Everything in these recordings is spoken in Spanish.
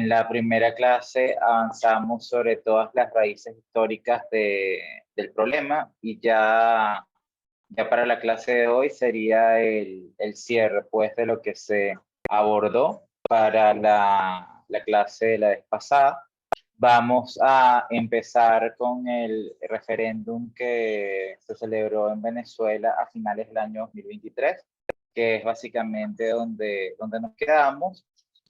En la primera clase avanzamos sobre todas las raíces históricas del problema y ya para la clase de hoy sería el cierre pues, de lo que se abordó para la clase de la vez pasada. Vamos a empezar con el referéndum que se celebró en Venezuela a finales del año 2023, que es básicamente donde nos quedamos.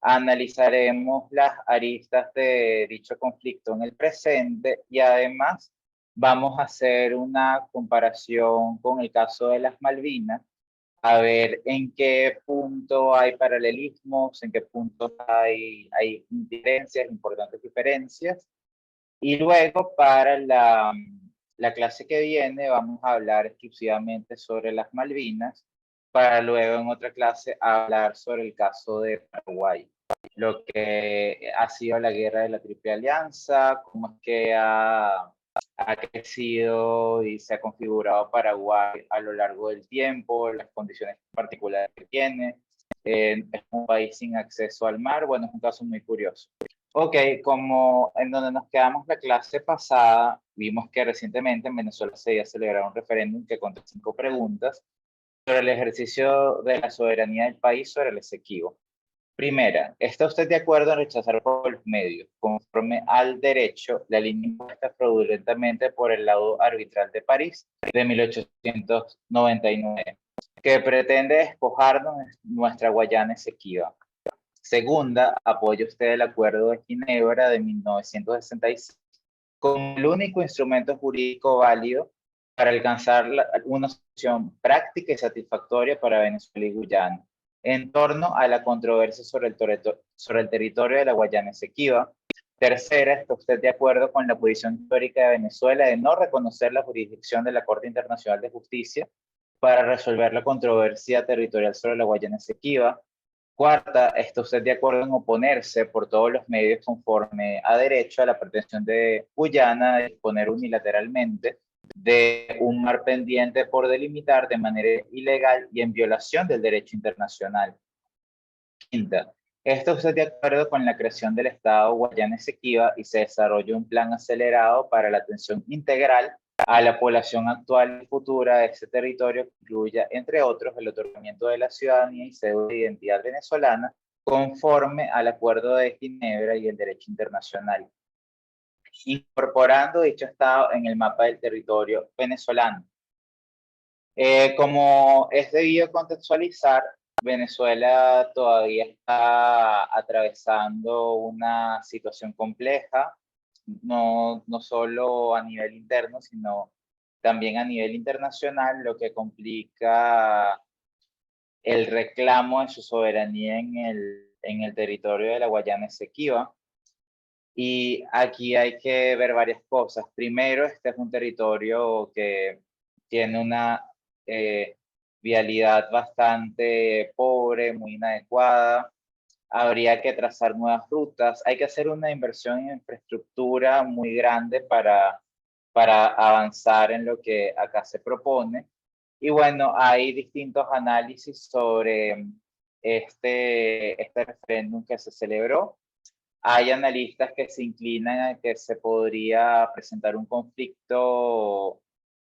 Analizaremos las aristas de dicho conflicto en el presente y además vamos a hacer una comparación con el caso de las Malvinas, a ver en qué punto hay paralelismos, en qué punto hay diferencias, importantes diferencias. Y luego para la clase que viene vamos a hablar exclusivamente sobre las Malvinas, para luego en otra clase hablar sobre el caso de Paraguay, lo que ha sido la guerra de la Triple Alianza, cómo es que ha crecido y se ha configurado Paraguay a lo largo del tiempo, las condiciones particulares que tiene. Es un país sin acceso al mar, bueno, es un caso muy curioso. Ok, como en donde nos quedamos la clase pasada, vimos que recientemente en Venezuela se iba a celebrar un referéndum que contiene 5 preguntas sobre el ejercicio de la soberanía del país sobre el Esequibo. Primera, ¿está usted de acuerdo en rechazar por los medios, conforme al derecho, la línea impuesta fraudulentamente por el laudo arbitral de París de 1899, que pretende despojarnos de nuestra Guayana Esequiba? Segunda, ¿apoya usted el Acuerdo de Ginebra de 1966 como el único instrumento jurídico válido para alcanzar una solución práctica y satisfactoria para Venezuela y Guyana en torno a la controversia sobre el territorio de la Guayana Esequiba? Tercera, ¿está usted de acuerdo con la posición histórica de Venezuela de no reconocer la jurisdicción de la Corte Internacional de Justicia para resolver la controversia territorial sobre la Guayana Esequiba? Cuarta, ¿está usted de acuerdo en oponerse por todos los medios conforme a derecho a la pretensión de Guyana de disponer unilateralmente de un mar pendiente por delimitar de manera ilegal y en violación del derecho internacional? Quinta, ¿está usted de acuerdo con la creación del Estado Guayana Esequiba y se desarrolle un plan acelerado para la atención integral a la población actual y futura de ese territorio que incluya, entre otros, el otorgamiento de la ciudadanía y cédula de identidad venezolana conforme al Acuerdo de Ginebra y el derecho internacional, incorporando dicho Estado en el mapa del territorio venezolano? Como es debido contextualizar, Venezuela todavía está atravesando una situación compleja, no solo a nivel interno, sino también a nivel internacional, lo que complica el reclamo de su soberanía en el territorio de la Guayana Esequiba. Y aquí hay que ver varias cosas. Primero, este es un territorio que tiene una vialidad bastante pobre, muy inadecuada. Habría que trazar nuevas rutas. Hay que hacer una inversión en infraestructura muy grande para avanzar en lo que acá se propone. Y bueno, hay distintos análisis sobre este referéndum que se celebró. Hay analistas que se inclinan a que se podría presentar un conflicto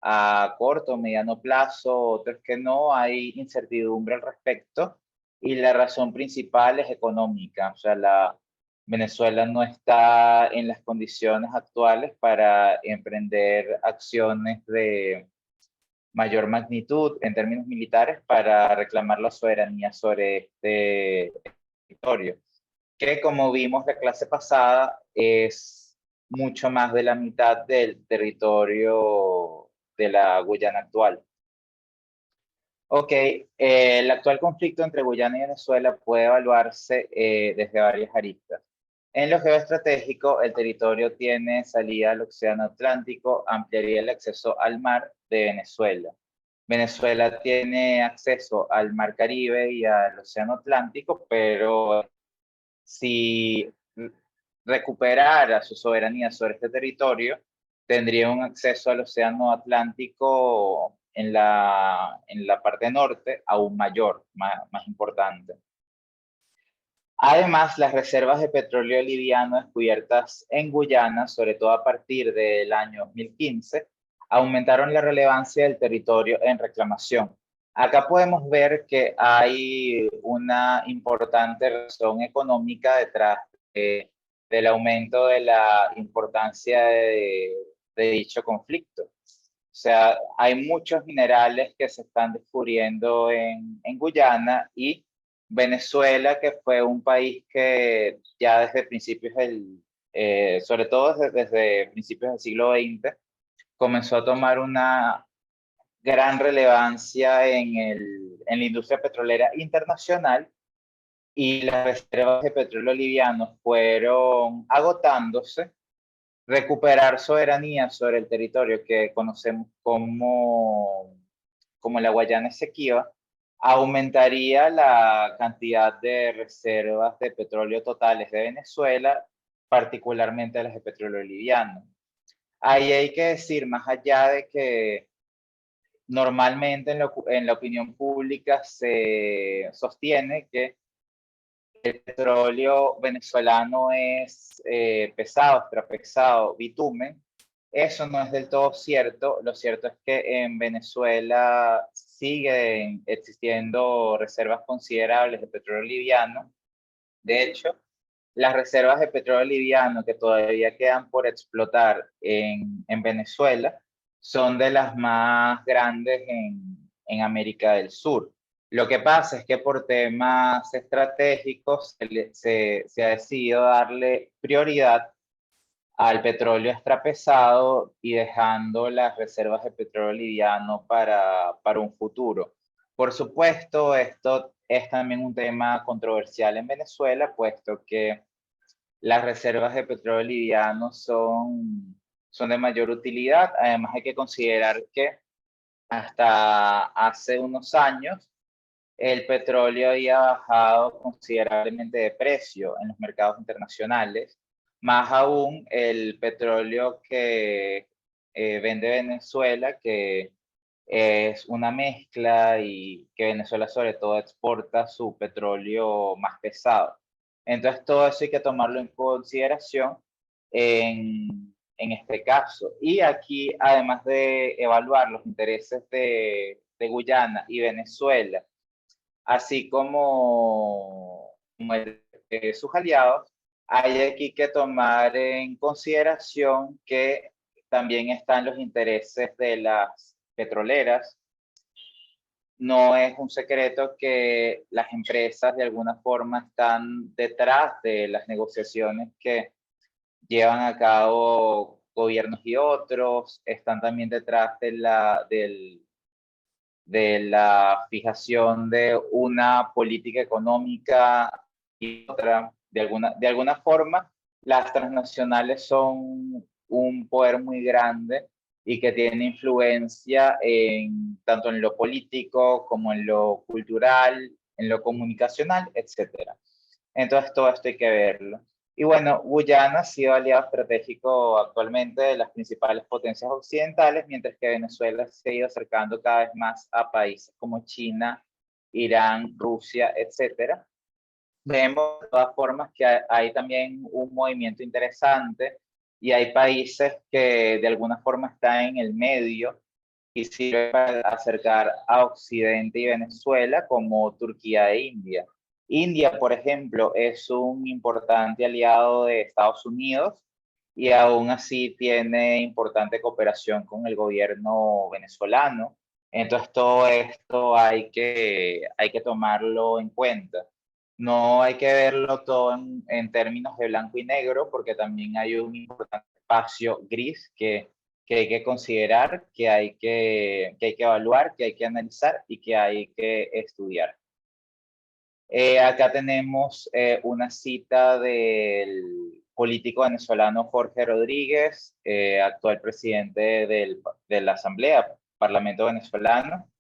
a corto o mediano plazo, otros que no, hay incertidumbre al respecto y la razón principal es económica. O sea, Venezuela no está en las condiciones actuales para emprender acciones de mayor magnitud en términos militares para reclamar la soberanía sobre este territorio, que como vimos la clase pasada es mucho más de la mitad del territorio de la Guyana actual. Ok, el actual conflicto entre Guyana y Venezuela puede evaluarse desde varias aristas. En lo geoestratégico, el territorio tiene salida al Océano Atlántico, ampliaría el acceso al mar de Venezuela. Venezuela tiene acceso al Mar Caribe y al Océano Atlántico, pero si recuperara su soberanía sobre este territorio, tendría un acceso al Océano Atlántico en la parte norte aún mayor, más importante. Además, las reservas de petróleo liviano descubiertas en Guyana, sobre todo a partir del año 2015, aumentaron la relevancia del territorio en reclamación. Acá podemos ver que hay una importante razón económica detrás del aumento de la importancia de dicho conflicto. O sea, hay muchos minerales que se están descubriendo en Guyana, y Venezuela, que fue un país que ya desde principios sobre todo desde principios del siglo XX, comenzó a tomar una gran relevancia en la industria petrolera internacional, y las reservas de petróleo liviano fueron agotándose. Recuperar soberanía sobre el territorio que conocemos como la Guayana Esequiba aumentaría la cantidad de reservas de petróleo totales de Venezuela, particularmente las de petróleo liviano. Ahí hay que decir, más allá de que normalmente en la opinión pública se sostiene que el petróleo venezolano es pesado, extrapesado, bitumen. Eso no es del todo cierto. Lo cierto es que en Venezuela siguen existiendo reservas considerables de petróleo liviano. De hecho, las reservas de petróleo liviano que todavía quedan por explotar en Venezuela son de las más grandes en América del Sur. Lo que pasa es que por temas estratégicos se ha decidido darle prioridad al petróleo extrapesado y dejando las reservas de petróleo liviano para un futuro. Por supuesto, esto es también un tema controversial en Venezuela, puesto que las reservas de petróleo liviano son de mayor utilidad. Además, hay que considerar que hasta hace unos años el petróleo había bajado considerablemente de precio en los mercados internacionales. Más aún el petróleo que vende Venezuela, que es una mezcla, y que Venezuela sobre todo exporta su petróleo más pesado. Entonces todo eso hay que tomarlo en consideración en este caso. Y aquí, además de evaluar los intereses de Guyana y Venezuela, así como sus aliados, hay aquí que tomar en consideración que también están los intereses de las petroleras. No es un secreto que las empresas de alguna forma están detrás de las negociaciones que llevan a cabo gobiernos y otros, están también detrás de la fijación de una política económica y otra. De alguna forma, las transnacionales son un poder muy grande y que tiene influencia tanto en lo político como en lo cultural, en lo comunicacional, etcétera. Entonces, todo esto hay que verlo. Y bueno, Guyana ha sido aliado estratégico actualmente de las principales potencias occidentales, mientras que Venezuela se ha ido acercando cada vez más a países como China, Irán, Rusia, etcétera. Vemos de todas formas que hay también un movimiento interesante, y hay países que de alguna forma están en el medio y sirven para acercar a Occidente y Venezuela, como Turquía e India. India, por ejemplo, es un importante aliado de Estados Unidos, y aún así tiene importante cooperación con el gobierno venezolano. Entonces todo esto hay que tomarlo en cuenta. No hay que verlo todo en términos de blanco y negro, porque también hay un importante espacio gris que hay que considerar, que hay que evaluar, que hay que analizar y que hay que estudiar. Acá tenemos una cita del político venezolano Jorge Rodríguez, actual presidente de la Asamblea, Parlamento venezolano.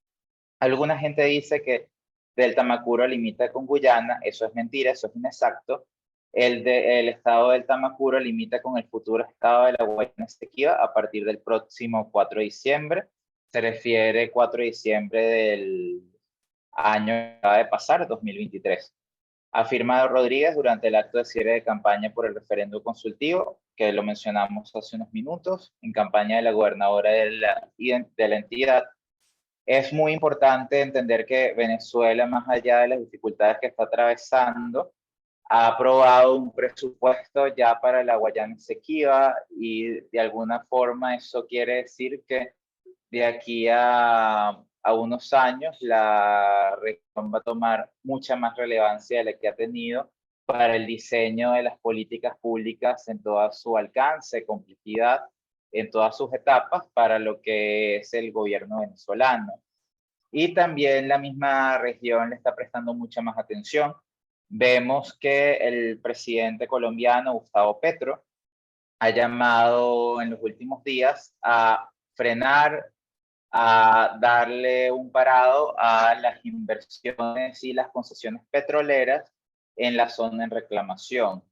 Alguna gente dice que del Tamacuro limita con Guyana. Eso es mentira, eso es inexacto. El estado del Tamacuro limita con el futuro estado de la Guayana Esequiba a partir del próximo 4 de diciembre. Se refiere 4 de diciembre del año que acaba de pasar, 2023. Afirma Rodríguez durante el acto de cierre de campaña por el referendo consultivo, que lo mencionamos hace unos minutos, en campaña de la gobernadora de la entidad. Es muy importante entender que Venezuela, más allá de las dificultades que está atravesando, ha aprobado un presupuesto ya para la Guayana Esequiba y de alguna forma eso quiere decir que de aquí a unos años la región va a tomar mucha más relevancia de la que ha tenido para el diseño de las políticas públicas en toda su alcance, complejidad, en todas sus etapas para lo que es el gobierno venezolano. Y también la misma región le está prestando mucha más atención. Vemos que el presidente colombiano, Gustavo Petro, ha llamado en los últimos días a frenar, a darle un parado a las inversiones y las concesiones petroleras en la zona en reclamación.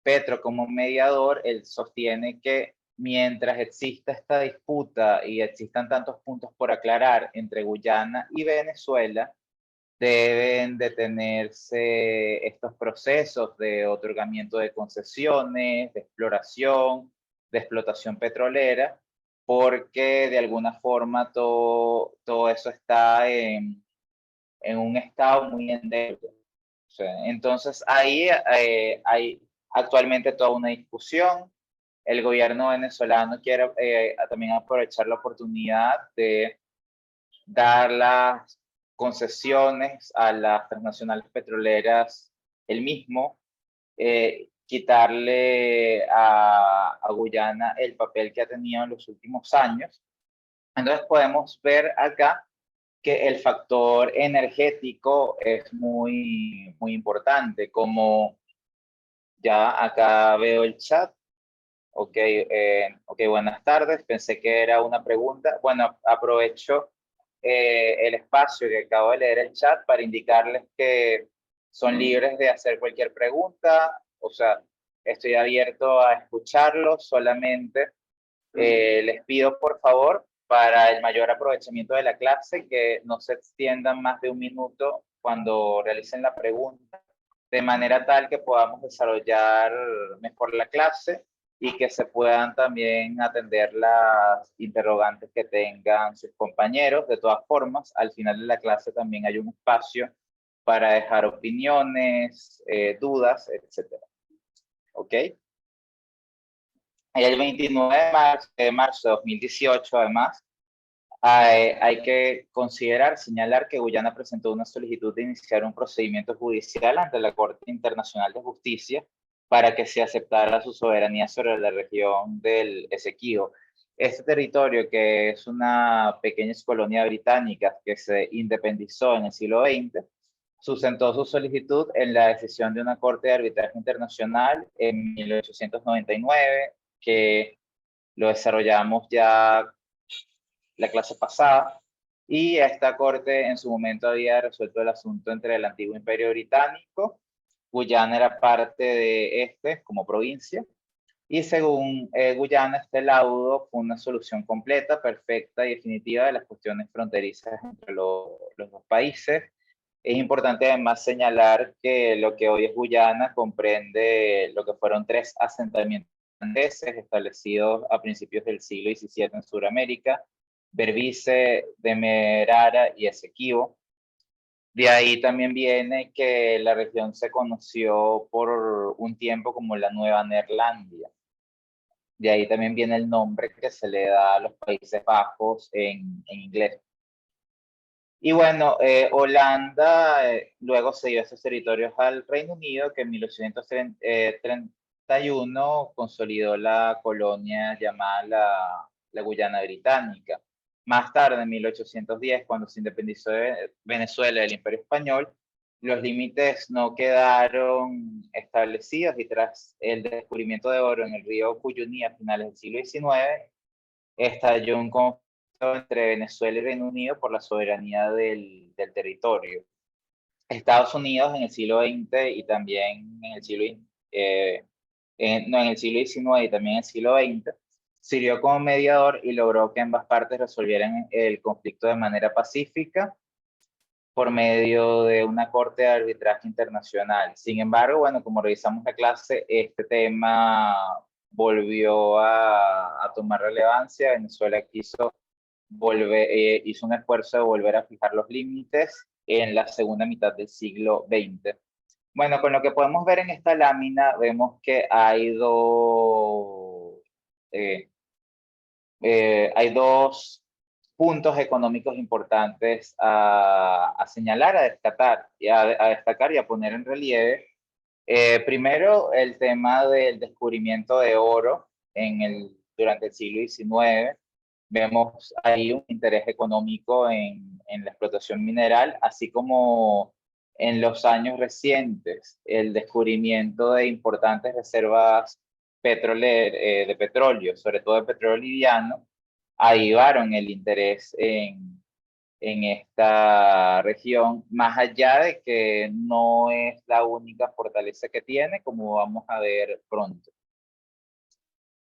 Petro, como mediador, él sostiene que mientras exista esta disputa y existan tantos puntos por aclarar entre Guyana y Venezuela, deben detenerse estos procesos de otorgamiento de concesiones, de exploración, de explotación petrolera, porque de alguna forma todo eso está en un estado muy endeble. O sea, entonces ahí hay actualmente toda una discusión. El gobierno venezolano quiere también aprovechar la oportunidad de dar las concesiones a las transnacionales petroleras el mismo, quitarle a Guyana el papel que ha tenido en los últimos años. Entonces podemos ver acá que el factor energético es muy importante, como ya acá veo el chat. Ok, buenas tardes. Pensé que era una pregunta. Bueno, aprovecho el espacio que acabo de leer el chat para indicarles que son libres de hacer cualquier pregunta. O sea, estoy abierto a escucharlos. Solamente les pido, por favor, para el mayor aprovechamiento de la clase, que no se extiendan más de un minuto cuando realicen la pregunta, de manera tal que podamos desarrollar mejor la clase y que se puedan también atender las interrogantes que tengan sus compañeros. De todas formas, al final de la clase también hay un espacio para dejar opiniones, dudas, etc. ¿Ok? El 29 de marzo de 2018, además, hay que señalar que Guyana presentó una solicitud de iniciar un procedimiento judicial ante la Corte Internacional de Justicia para que se aceptara su soberanía sobre la región del Esequibo. Este territorio, que es una pequeña colonia británica que se independizó en el siglo XX, sustentó su solicitud en la decisión de una Corte de Arbitraje Internacional en 1899, que lo desarrollamos ya la clase pasada, y esta corte en su momento había resuelto el asunto entre el antiguo Imperio Británico, Guyana era parte de este como provincia, y según Guyana, este laudo fue una solución completa, perfecta y definitiva de las cuestiones fronterizas entre los dos países. Es importante además señalar que lo que hoy es Guyana comprende lo que fueron 3 asentamientos holandeses establecidos a principios del siglo XVII en Sudamérica: Berbice, Demerara y Esequibo. De ahí también viene que la región se conoció por un tiempo como la Nueva Neerlandia. De ahí también viene el nombre que se le da a los Países Bajos en inglés. Y bueno, Holanda luego cedió esos territorios al Reino Unido, que en 1831 consolidó la colonia llamada la Guyana Británica. Más tarde, en 1810, cuando se independizó de Venezuela del Imperio Español, los límites no quedaron establecidos, y tras el descubrimiento de oro en el río Cuyuní a finales del siglo XIX, estalló un conflicto entre Venezuela y Reino Unido por la soberanía del territorio. Estados Unidos en el siglo XX y también en el siglo, no, en el siglo XIX y también en el siglo XX, sirvió como mediador y logró que ambas partes resolvieran el conflicto de manera pacífica. por medio de una corte de arbitraje internacional. Sin embargo, bueno, como revisamos la clase, este tema volvió a tomar relevancia. Venezuela hizo un esfuerzo de volver a fijar los límites en la segunda mitad del siglo XX. Bueno, con lo que podemos ver en esta lámina, vemos que eh, hay dos puntos económicos importantes a señalar, a destacar y a poner en relieve. Primero, el tema del descubrimiento de oro durante el siglo XIX. Vemos ahí un interés económico en la explotación mineral, así como en los años recientes, el descubrimiento de importantes reservas de petróleo, sobre todo de petróleo liviano, avivaron el interés en esta región, más allá de que no es la única fortaleza que tiene, como vamos a ver pronto.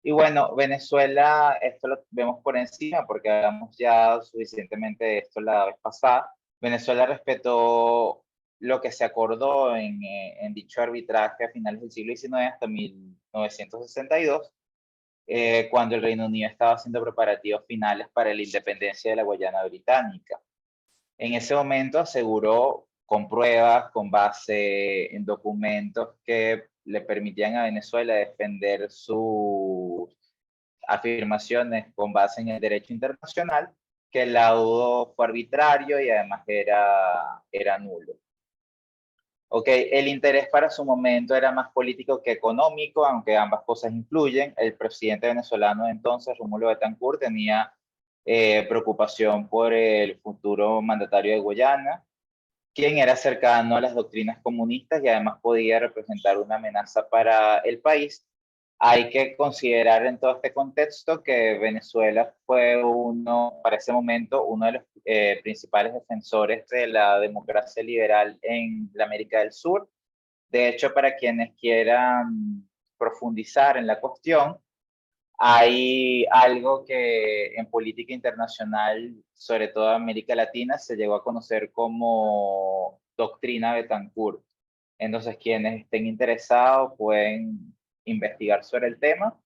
Y bueno, Venezuela, esto lo vemos por encima porque hablamos ya suficientemente de esto la vez pasada. Venezuela respetó lo que se acordó en dicho arbitraje a finales del siglo XIX hasta 1962, cuando el Reino Unido estaba haciendo preparativos finales para la independencia de la Guayana Británica. En ese momento aseguró con pruebas, con base en documentos que le permitían a Venezuela defender sus afirmaciones con base en el derecho internacional, que el laudo fue arbitrario y además era nulo. Ok, el interés para su momento era más político que económico, aunque ambas cosas influyen. El presidente venezolano de entonces, Rómulo Betancourt, tenía preocupación por el futuro mandatario de Guyana, quien era cercano a las doctrinas comunistas y además podía representar una amenaza para el país. Hay que considerar en todo este contexto que Venezuela fue para ese momento, uno de los principales defensores de la democracia liberal en la América del Sur. De hecho, para quienes quieran profundizar en la cuestión, hay algo que en política internacional, sobre todo en América Latina, se llegó a conocer como doctrina Betancourt. Entonces, quienes estén interesados pueden investigar sobre el tema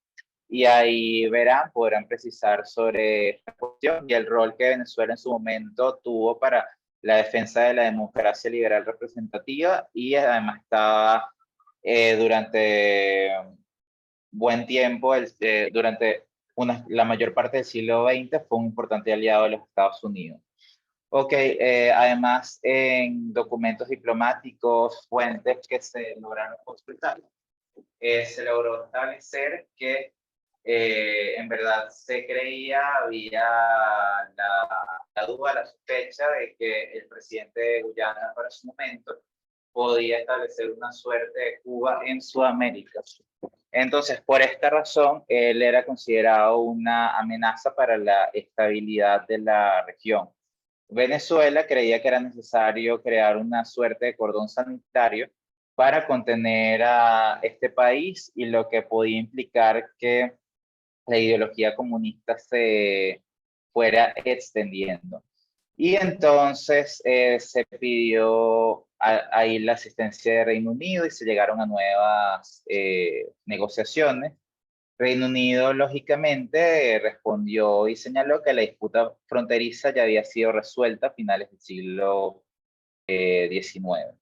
y ahí podrán precisar sobre esta cuestión y el rol que Venezuela en su momento tuvo para la defensa de la democracia liberal representativa y además estaba durante buen tiempo, durante la mayor parte del siglo XX, fue un importante aliado de los Estados Unidos. Ok, además en documentos diplomáticos, fuentes que se lograron consultar, se logró establecer que en verdad se creía, había la duda, la sospecha de que el presidente de Guyana para su momento podía establecer una suerte de Cuba en Sudamérica. Entonces, por esta razón, él era considerado una amenaza para la estabilidad de la región. Venezuela creía que era necesario crear una suerte de cordón sanitario para contener a este país y lo que podía implicar que la ideología comunista se fuera extendiendo. Y entonces se pidió ahí la asistencia de Reino Unido y se llegaron a nuevas negociaciones. Reino Unido, lógicamente, respondió y señaló que la disputa fronteriza ya había sido resuelta a finales del siglo XIX.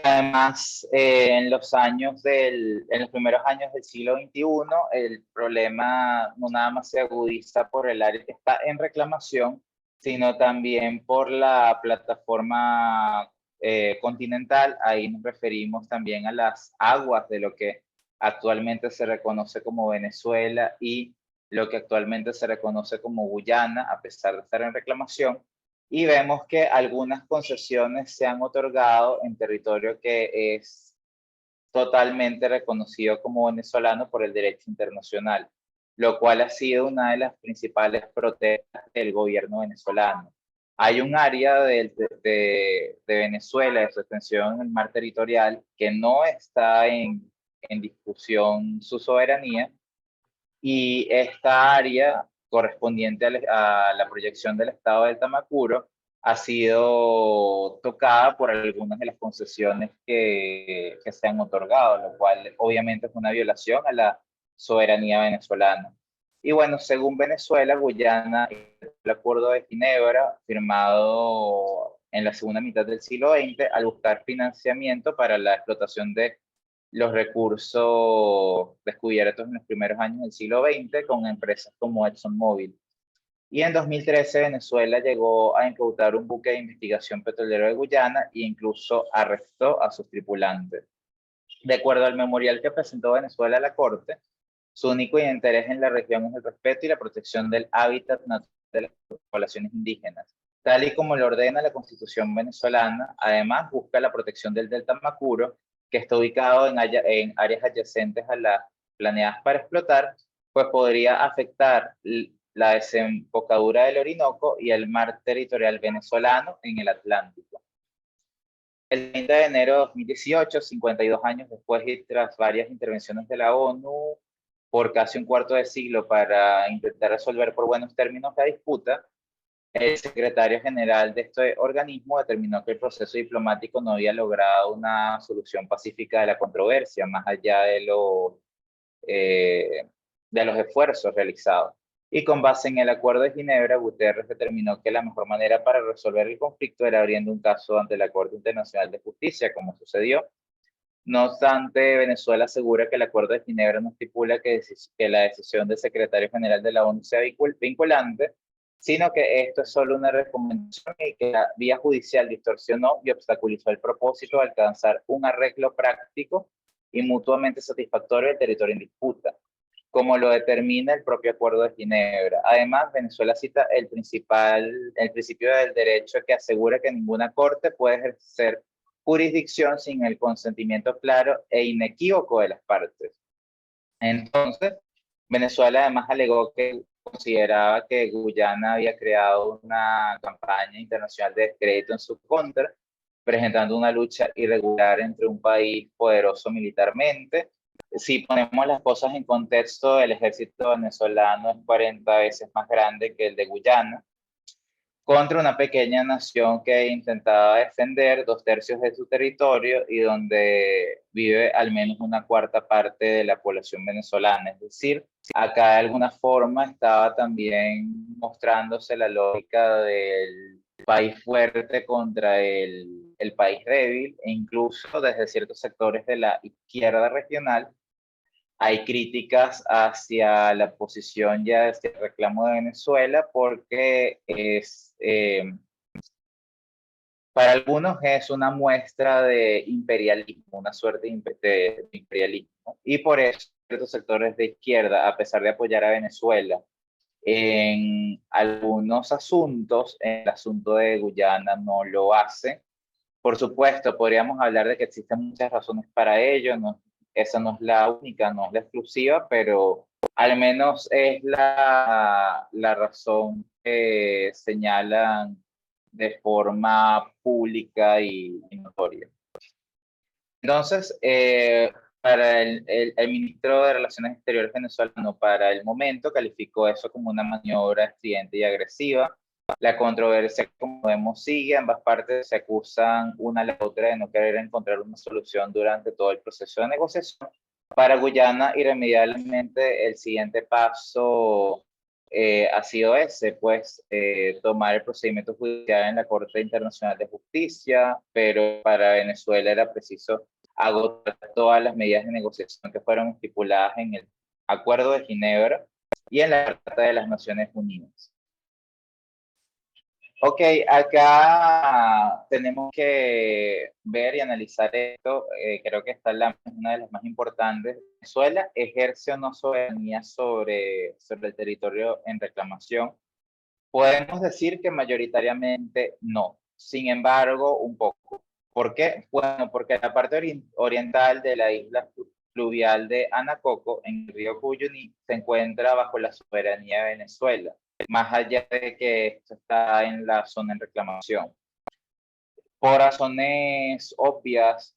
Además, en los primeros años del siglo XXI, el problema no nada más se agudiza por el área que está en reclamación, sino también por la plataforma continental. Ahí nos referimos también a las aguas de lo que actualmente se reconoce como Venezuela y lo que actualmente se reconoce como Guyana, a pesar de estar en reclamación. Y vemos que algunas concesiones se han otorgado en territorio que es totalmente reconocido como venezolano por el derecho internacional, lo cual ha sido una de las principales protestas del gobierno venezolano. Hay un área de Venezuela, de su extensión en el mar territorial, que no está en discusión su soberanía, y esta área correspondiente a la proyección del estado del Tamacuro ha sido tocada por algunas de las concesiones que se han otorgado, lo cual obviamente es una violación a la soberanía venezolana. Y bueno, según Venezuela, Guyana, el Acuerdo de Ginebra, firmado en la segunda mitad del siglo XX, al buscar financiamiento para la explotación de los recursos descubiertos en los primeros años del siglo XX con empresas como ExxonMobil. Y en 2013 Venezuela llegó a incautar un buque de investigación petrolero de Guyana e incluso arrestó a sus tripulantes. De acuerdo al memorial que presentó Venezuela a la Corte, su único interés en la región es el respeto y la protección del hábitat natural de las poblaciones indígenas, tal y como lo ordena la Constitución venezolana. Además, busca la protección del delta Macuro, que está ubicado en áreas adyacentes a las planeadas para explotar, pues podría afectar la desembocadura del Orinoco y el mar territorial venezolano en el Atlántico. El 30 de enero de 2018, 52 años después y tras varias intervenciones de la ONU por casi un cuarto de siglo para intentar resolver por buenos términos la disputa, el secretario general de este organismo determinó que el proceso diplomático no había logrado una solución pacífica de la controversia, más allá de los esfuerzos realizados. Y con base en el Acuerdo de Ginebra, Guterres determinó que la mejor manera para resolver el conflicto era abriendo un caso ante la Corte Internacional de Justicia, como sucedió. No obstante, Venezuela asegura que el Acuerdo de Ginebra no estipula que la decisión del secretario general de la ONU sea vinculante, sino que esto es solo una recomendación y que la vía judicial distorsionó y obstaculizó el propósito de alcanzar un arreglo práctico y mutuamente satisfactorio del territorio en disputa, como lo determina el propio Acuerdo de Ginebra. Además, Venezuela cita el principio del derecho que asegura que ninguna corte puede ejercer jurisdicción sin el consentimiento claro e inequívoco de las partes. Entonces, Venezuela además alegó que consideraba que Guyana había creado una campaña internacional de descrédito en su contra, presentando una lucha irregular entre un país poderoso militarmente. Si ponemos las cosas en contexto, el ejército venezolano es 40 veces más grande que el de Guyana, contra una pequeña nación que intentaba defender 2/3 de su territorio y donde vive al menos una cuarta parte de la población venezolana. Es decir, acá de alguna forma estaba también mostrándose la lógica del país fuerte contra el país débil, e incluso desde ciertos sectores de la izquierda regional hay críticas hacia la posición ya de este reclamo de Venezuela porque para algunos es una muestra de imperialismo, una suerte de imperialismo. Y por eso ciertos sectores de izquierda, a pesar de apoyar a Venezuela en algunos asuntos, en el asunto de Guyana no lo hace. Por supuesto, podríamos hablar de que existen muchas razones para ello, no, esa no es la única, no es la exclusiva, pero al menos es la razón que señalan de forma pública y notoria. Entonces, para el ministro de Relaciones Exteriores venezolano, para el momento, calificó eso como una maniobra estridente y agresiva. La controversia, como vemos, sigue. Ambas partes se acusan una a la otra de no querer encontrar una solución durante todo el proceso de negociación. Para Guyana, irremediablemente, el siguiente paso ha sido ese, pues tomar el procedimiento judicial en la Corte Internacional de Justicia, pero para Venezuela era preciso agotar todas las medidas de negociación que fueron estipuladas en el Acuerdo de Ginebra y en la Carta de las Naciones Unidas. Ok, acá tenemos que ver y analizar esto. Creo que esta es una de las más importantes. ¿Venezuela ejerce o no soberanía sobre el territorio en reclamación? Podemos decir que mayoritariamente no. Sin embargo, un poco. ¿Por qué? Bueno, porque la parte oriental de la isla fluvial de Anacoco, en el río Cuyuní, se encuentra bajo la soberanía de Venezuela, más allá de que esto está en la zona en reclamación. Por razones obvias,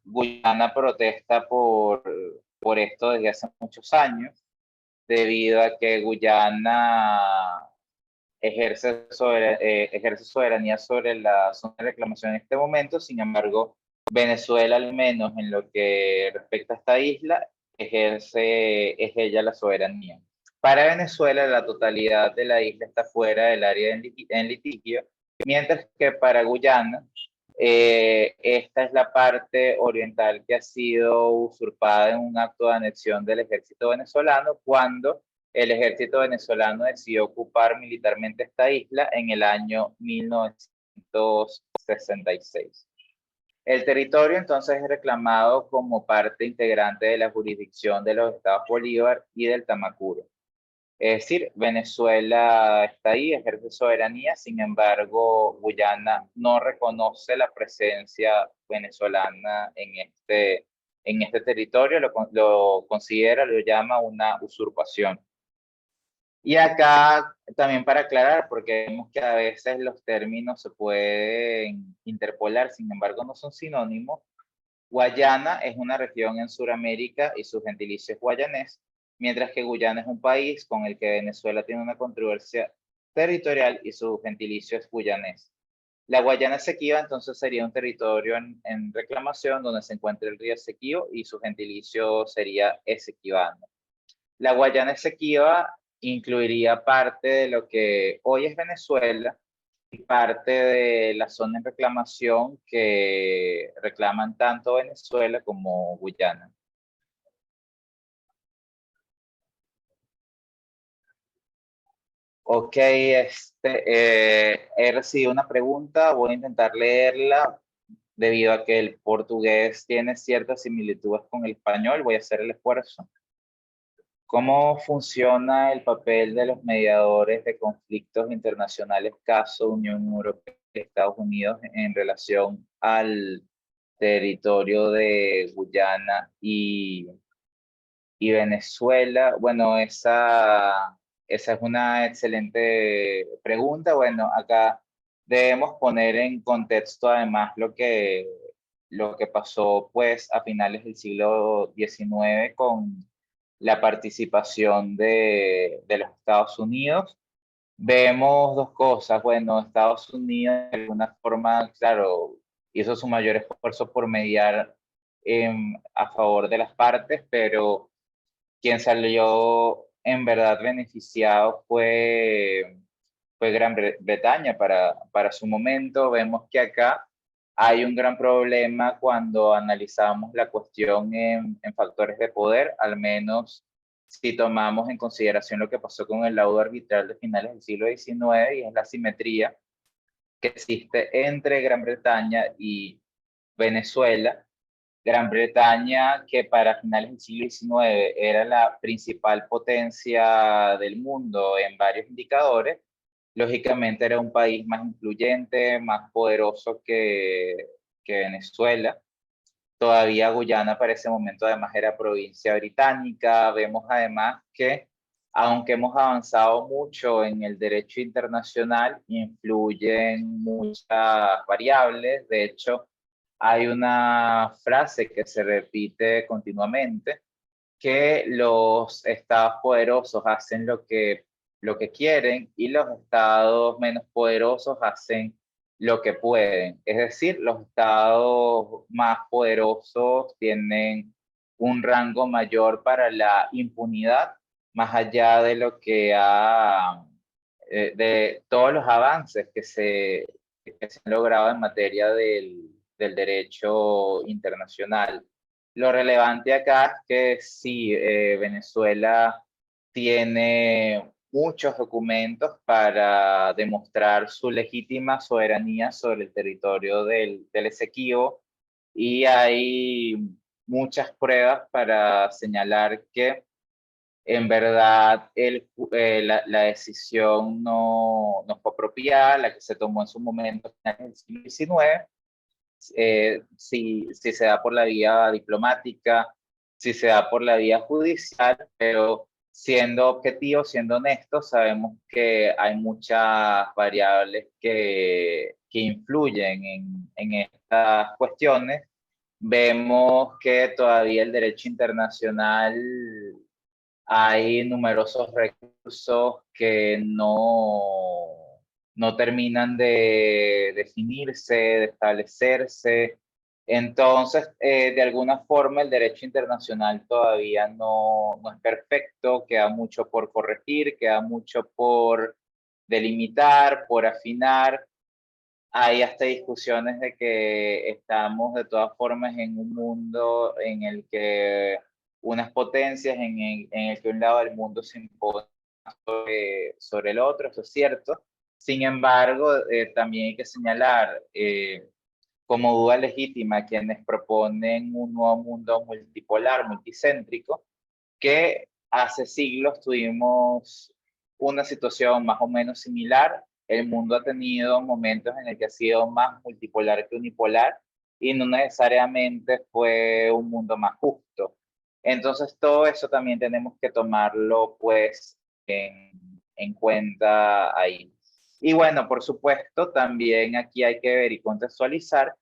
Guyana protesta por esto desde hace muchos años. debido a que Guyana ejerce soberanía sobre la zona de reclamación en este momento. Sin embargo, Venezuela, al menos en lo que respecta a esta isla, es ella la soberanía. Para Venezuela, la totalidad de la isla está fuera del área en litigio, mientras que para Guyana, esta es la parte oriental que ha sido usurpada en un acto de anexión del ejército venezolano cuando el ejército venezolano decidió ocupar militarmente esta isla en el año 1966. El territorio entonces es reclamado como parte integrante de la jurisdicción de los estados Bolívar y del Tamacuro. Es decir, Venezuela está ahí, ejerce soberanía, sin embargo, Guyana no reconoce la presencia venezolana en este territorio, lo considera, lo llama una usurpación. Y acá también para aclarar, porque vemos que a veces los términos se pueden interpolar, sin embargo no son sinónimos. Guayana es una región en Sudamérica y su gentilicio es guayanés, mientras que Guyana es un país con el que Venezuela tiene una controversia territorial y su gentilicio es guyanés. La Guayana Esequiba entonces sería un territorio en reclamación donde se encuentra el río Esequibo y su gentilicio sería esequibano. La Guayana Esequiba incluiría parte de lo que hoy es Venezuela y parte de la zona en reclamación que reclaman tanto Venezuela como Guyana. Ok, he recibido una pregunta, voy a intentar leerla debido a que el portugués tiene ciertas similitudes con el español, voy a hacer el esfuerzo. ¿Cómo funciona el papel de los mediadores de conflictos internacionales, caso Unión Europea y Estados Unidos, en relación al territorio de Guyana y Venezuela? Bueno, esa es una excelente pregunta. Bueno, acá debemos poner en contexto además lo que pasó pues a finales del siglo XIX con la participación de los Estados Unidos. Vemos dos cosas. Bueno, Estados Unidos de alguna forma, claro, hizo su mayor esfuerzo por mediar a favor de las partes, pero quien salió en verdad beneficiado fue Bretaña para su momento. Vemos que acá hay un gran problema cuando analizamos la cuestión en factores de poder, al menos si tomamos en consideración lo que pasó con el laudo arbitral de finales del siglo XIX, y es la simetría que existe entre Gran Bretaña y Venezuela. Gran Bretaña, que para finales del siglo XIX era la principal potencia del mundo en varios indicadores, lógicamente era un país más influyente, más poderoso que Venezuela. Todavía Guyana para ese momento además era provincia británica. Vemos además que aunque hemos avanzado mucho en el derecho internacional, influyen muchas variables. De hecho, hay una frase que se repite continuamente, que los estados poderosos hacen lo que quieren y los estados menos poderosos hacen lo que pueden. Es decir, los estados más poderosos tienen un rango mayor para la impunidad, más allá de de todos los avances que se han logrado en materia del derecho internacional. Lo relevante acá es que sí, Venezuela tiene muchos documentos para demostrar su legítima soberanía sobre el territorio del Esequibo, y hay muchas pruebas para señalar que en verdad la decisión no fue apropiada, la que se tomó en su momento en el siglo XIX. Si se da por la vía diplomática, si se da por la vía judicial, pero siendo objetivos, siendo honestos, sabemos que hay muchas variables que influyen en estas cuestiones. Vemos que todavía el derecho internacional hay numerosos recursos que no terminan de definirse, de establecerse. Entonces, de alguna forma, el derecho internacional todavía no es perfecto, queda mucho por corregir, queda mucho por delimitar, por afinar. Hay hasta discusiones de que estamos de todas formas en un mundo en el que unas potencias, en el que un lado del mundo se impone sobre el otro, eso es cierto. Sin embargo, también hay que señalar como duda legítima a quienes proponen un nuevo mundo multipolar, multicéntrico, que hace siglos tuvimos una situación más o menos similar. El mundo ha tenido momentos en el que ha sido más multipolar que unipolar y no necesariamente fue un mundo más justo. Entonces todo eso también tenemos que tomarlo pues en cuenta ahí. Y bueno, por supuesto, también aquí hay que ver y contextualizar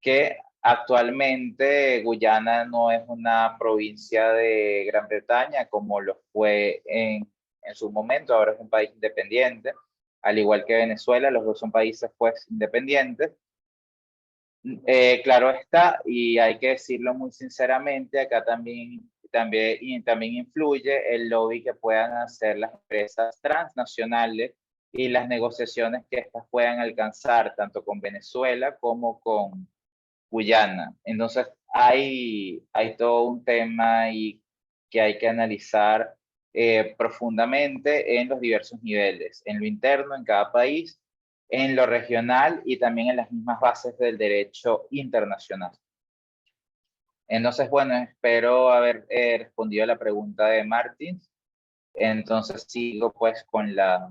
que actualmente Guyana no es una provincia de Gran Bretaña como lo fue en su momento, ahora es un país independiente, al igual que Venezuela, los dos son países pues independientes. Claro está, y hay que decirlo muy sinceramente, acá también influye el lobby que puedan hacer las empresas transnacionales y las negociaciones que éstas puedan alcanzar tanto con Venezuela como con Guyana. Entonces, hay todo un tema y que hay que analizar profundamente en los diversos niveles, en lo interno, en cada país, en lo regional y también en las mismas bases del derecho internacional. Entonces, bueno, espero haber respondido a la pregunta de Martín. Entonces, sigo pues con la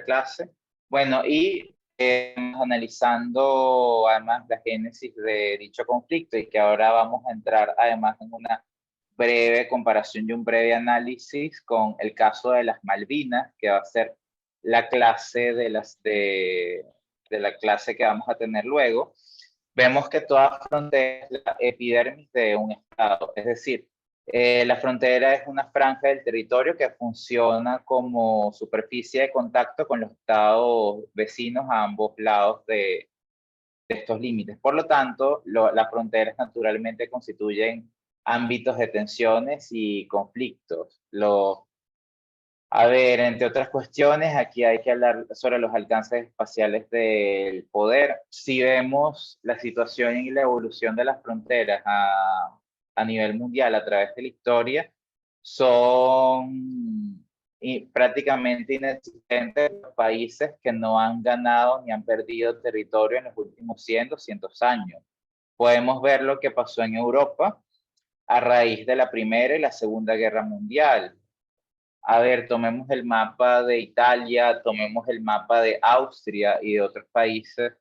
clase. Bueno, y analizando además la génesis de dicho conflicto y que ahora vamos a entrar además en una breve comparación y un breve análisis con el caso de las Malvinas, que va a ser la clase de la clase que vamos a tener luego. Vemos que toda frontera es la epidermis de un estado, es decir, la frontera es una franja del territorio que funciona como superficie de contacto con los estados vecinos a ambos lados de estos límites. Por lo tanto, las fronteras naturalmente constituyen ámbitos de tensiones y conflictos. A ver, entre otras cuestiones, aquí hay que hablar sobre los alcances espaciales del poder. Si vemos la situación y la evolución de las fronteras a nivel mundial a través de la historia, son prácticamente inexistentes los países que no han ganado ni han perdido territorio en los últimos 100, 200 años. Podemos ver lo que pasó en Europa a raíz de la Primera y la Segunda Guerra Mundial. A ver, tomemos el mapa de Italia, tomemos el mapa de Austria y de otros países.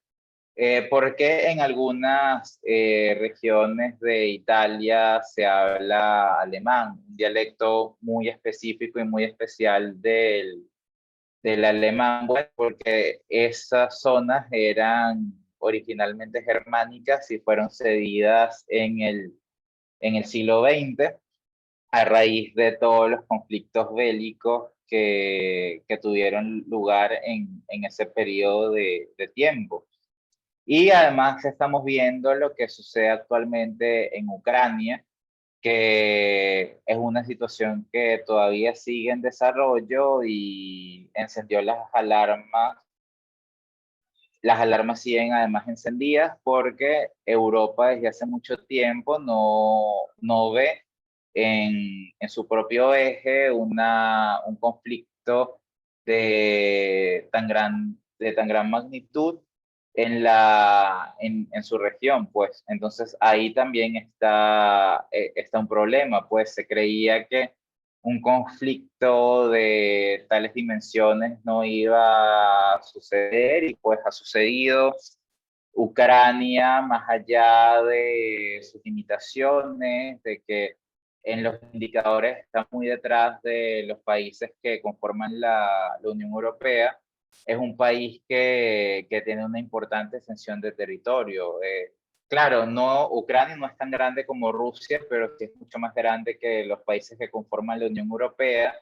¿Por qué en algunas regiones de Italia se habla alemán? Un dialecto muy específico y muy especial del alemán, bueno, porque esas zonas eran originalmente germánicas y fueron cedidas en el siglo XX a raíz de todos los conflictos bélicos que tuvieron lugar en ese periodo de tiempo. Y además estamos viendo lo que sucede actualmente en Ucrania, que es una situación que todavía sigue en desarrollo y encendió las alarmas. Las alarmas siguen además encendidas porque Europa desde hace mucho tiempo no ve en su propio eje un conflicto de tan gran magnitud en su región, pues. Entonces ahí también está un problema, pues se creía que un conflicto de tales dimensiones no iba a suceder y pues ha sucedido. Ucrania, más allá de sus limitaciones, de que en los indicadores está muy detrás de los países que conforman la Unión Europea, es un país que tiene una importante extensión de territorio. Claro, no, Ucrania no es tan grande como Rusia, pero sí es mucho más grande que los países que conforman la Unión Europea.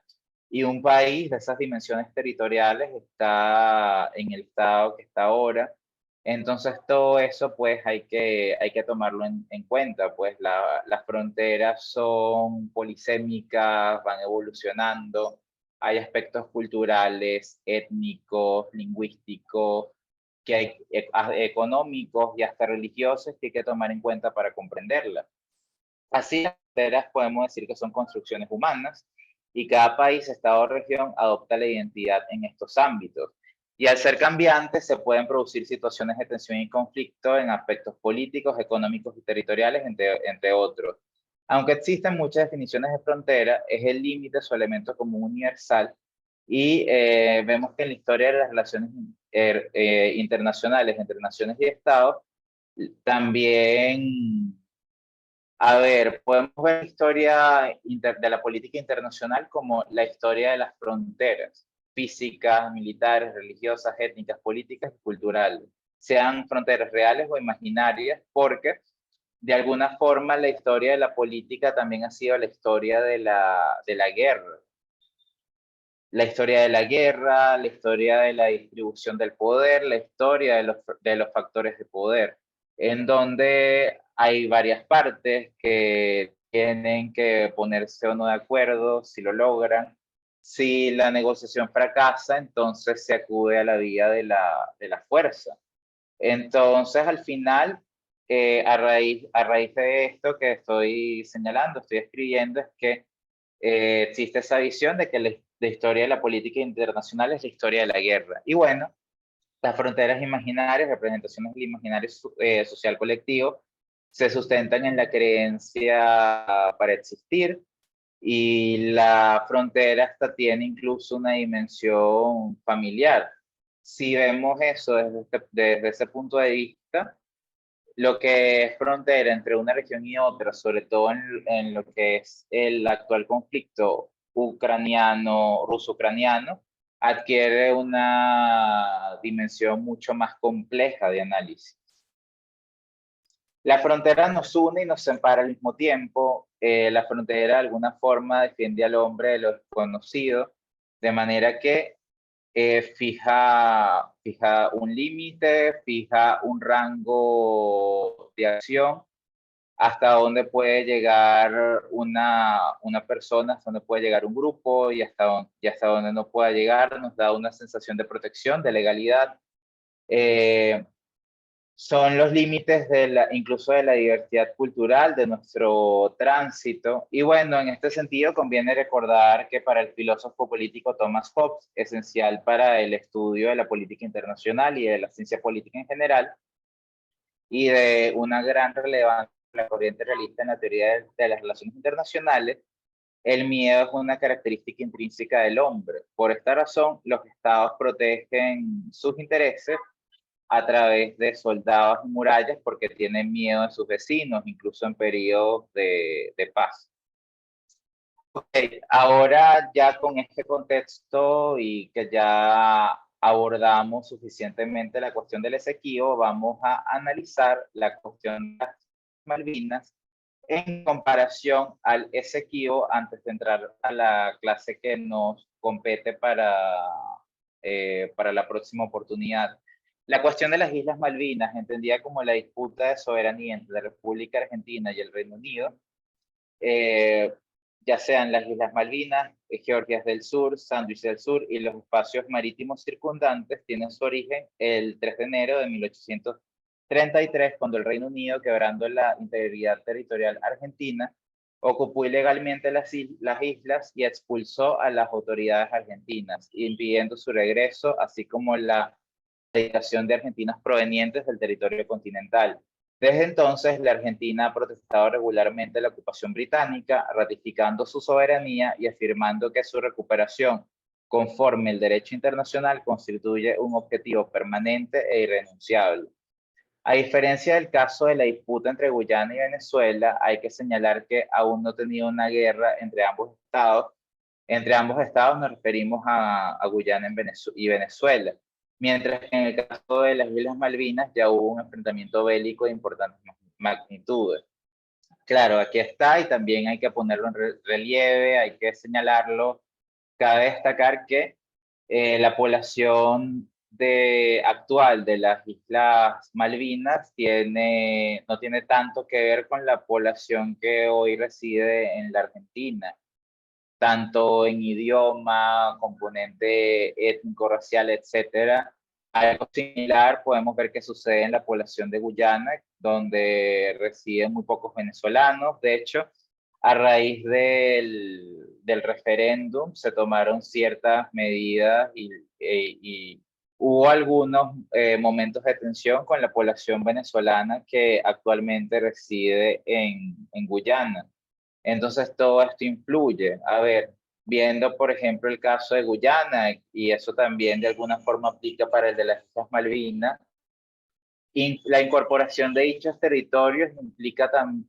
Y un país de esas dimensiones territoriales está en el estado que está ahora. Entonces, todo eso, pues, hay que tomarlo en cuenta. Pues, las fronteras son polisémicas, van evolucionando. Hay aspectos culturales, étnicos, lingüísticos, que hay económicos y hasta religiosos que hay que tomar en cuenta para comprenderla. Así, las fronteras podemos decir que son construcciones humanas y cada país, estado o región adopta la identidad en estos ámbitos. Y al ser cambiantes, se pueden producir situaciones de tensión y conflicto en aspectos políticos, económicos y territoriales, entre otros. Aunque existen muchas definiciones de frontera, es el límite su elemento común universal y vemos que en la historia de las relaciones internacionales entre naciones y estados, también, a ver, podemos ver la historia de la política internacional como la historia de las fronteras físicas, militares, religiosas, étnicas, políticas y culturales, sean fronteras reales o imaginarias, porque de alguna forma la historia de la política también ha sido la historia de la guerra. La historia de la guerra, la historia de la distribución del poder, la historia de los factores de poder, en donde hay varias partes que tienen que ponerse o no de acuerdo, si lo logran. Si la negociación fracasa, entonces se acude a la vía de la fuerza. Entonces, al final, a raíz de esto que estoy señalando, estoy escribiendo, es que existe esa visión de que la historia de la política internacional es la historia de la guerra. Y bueno, las fronteras imaginarias, representaciones del imaginario social colectivo, se sustentan en la creencia para existir, y la frontera hasta tiene incluso una dimensión familiar. Si vemos eso desde ese punto de vista, lo que es frontera entre una región y otra, sobre todo en lo que es el actual conflicto ucraniano, ruso-ucraniano, adquiere una dimensión mucho más compleja de análisis. La frontera nos une y nos separa al mismo tiempo. La frontera de alguna forma defiende al hombre de lo desconocido, de manera que fija un límite, fija un rango de acción, hasta dónde puede llegar una persona, hasta dónde puede llegar un grupo y hasta dónde no pueda llegar, nos da una sensación de protección, de legalidad. Eh, Son los límites incluso de la diversidad cultural, de nuestro tránsito. Y bueno, en este sentido conviene recordar que para el filósofo político Thomas Hobbes, esencial para el estudio de la política internacional y de la ciencia política en general, y de una gran relevancia en la corriente realista en la teoría de las relaciones internacionales, el miedo es una característica intrínseca del hombre. Por esta razón, los estados protegen sus intereses a través de soldados y murallas porque tienen miedo de sus vecinos, incluso en periodos de paz. Okay, ahora ya con este contexto y que ya abordamos suficientemente la cuestión del Esequibo, vamos a analizar la cuestión de las Malvinas en comparación al Esequibo antes de entrar a la clase que nos compete para la próxima oportunidad. La cuestión de las Islas Malvinas, entendida como la disputa de soberanía entre la República Argentina y el Reino Unido, eh, ya sean las Islas Malvinas, Georgias del Sur, Sandwich del Sur y los espacios marítimos circundantes, tienen su origen el 3 de enero de 1833, cuando el Reino Unido, quebrando la integridad territorial argentina, ocupó ilegalmente las islas y expulsó a las autoridades argentinas, impidiendo su regreso, así como la dedicación de argentinos provenientes del territorio continental. Desde entonces, la Argentina ha protestado regularmente la ocupación británica, ratificando su soberanía y afirmando que su recuperación, conforme el derecho internacional, constituye un objetivo permanente e irrenunciable. A diferencia del caso de la disputa entre Guyana y Venezuela, hay que señalar que aún no ha tenido una guerra entre ambos estados. Entre ambos estados nos referimos a Guyana y Venezuela, mientras que en el caso de las Islas Malvinas ya hubo un enfrentamiento bélico de importantes magnitud. magnitudes. Claro, aquí está y también hay que ponerlo en relieve, hay que señalarlo. Cabe destacar que la población actual de las Islas Malvinas no tiene tanto que ver con la población que hoy reside en la Argentina, tanto en idioma, componente étnico, racial, etcétera. Algo similar podemos ver que sucede en la población de Guyana, donde residen muy pocos venezolanos. De hecho, a raíz del referéndum se tomaron ciertas medidas y hubo algunos momentos de tensión con la población venezolana que actualmente reside en Guyana. Entonces todo esto influye. A ver, viendo por ejemplo el caso de Guyana, y eso también de alguna forma aplica para el de las Islas Malvinas, la incorporación de dichos territorios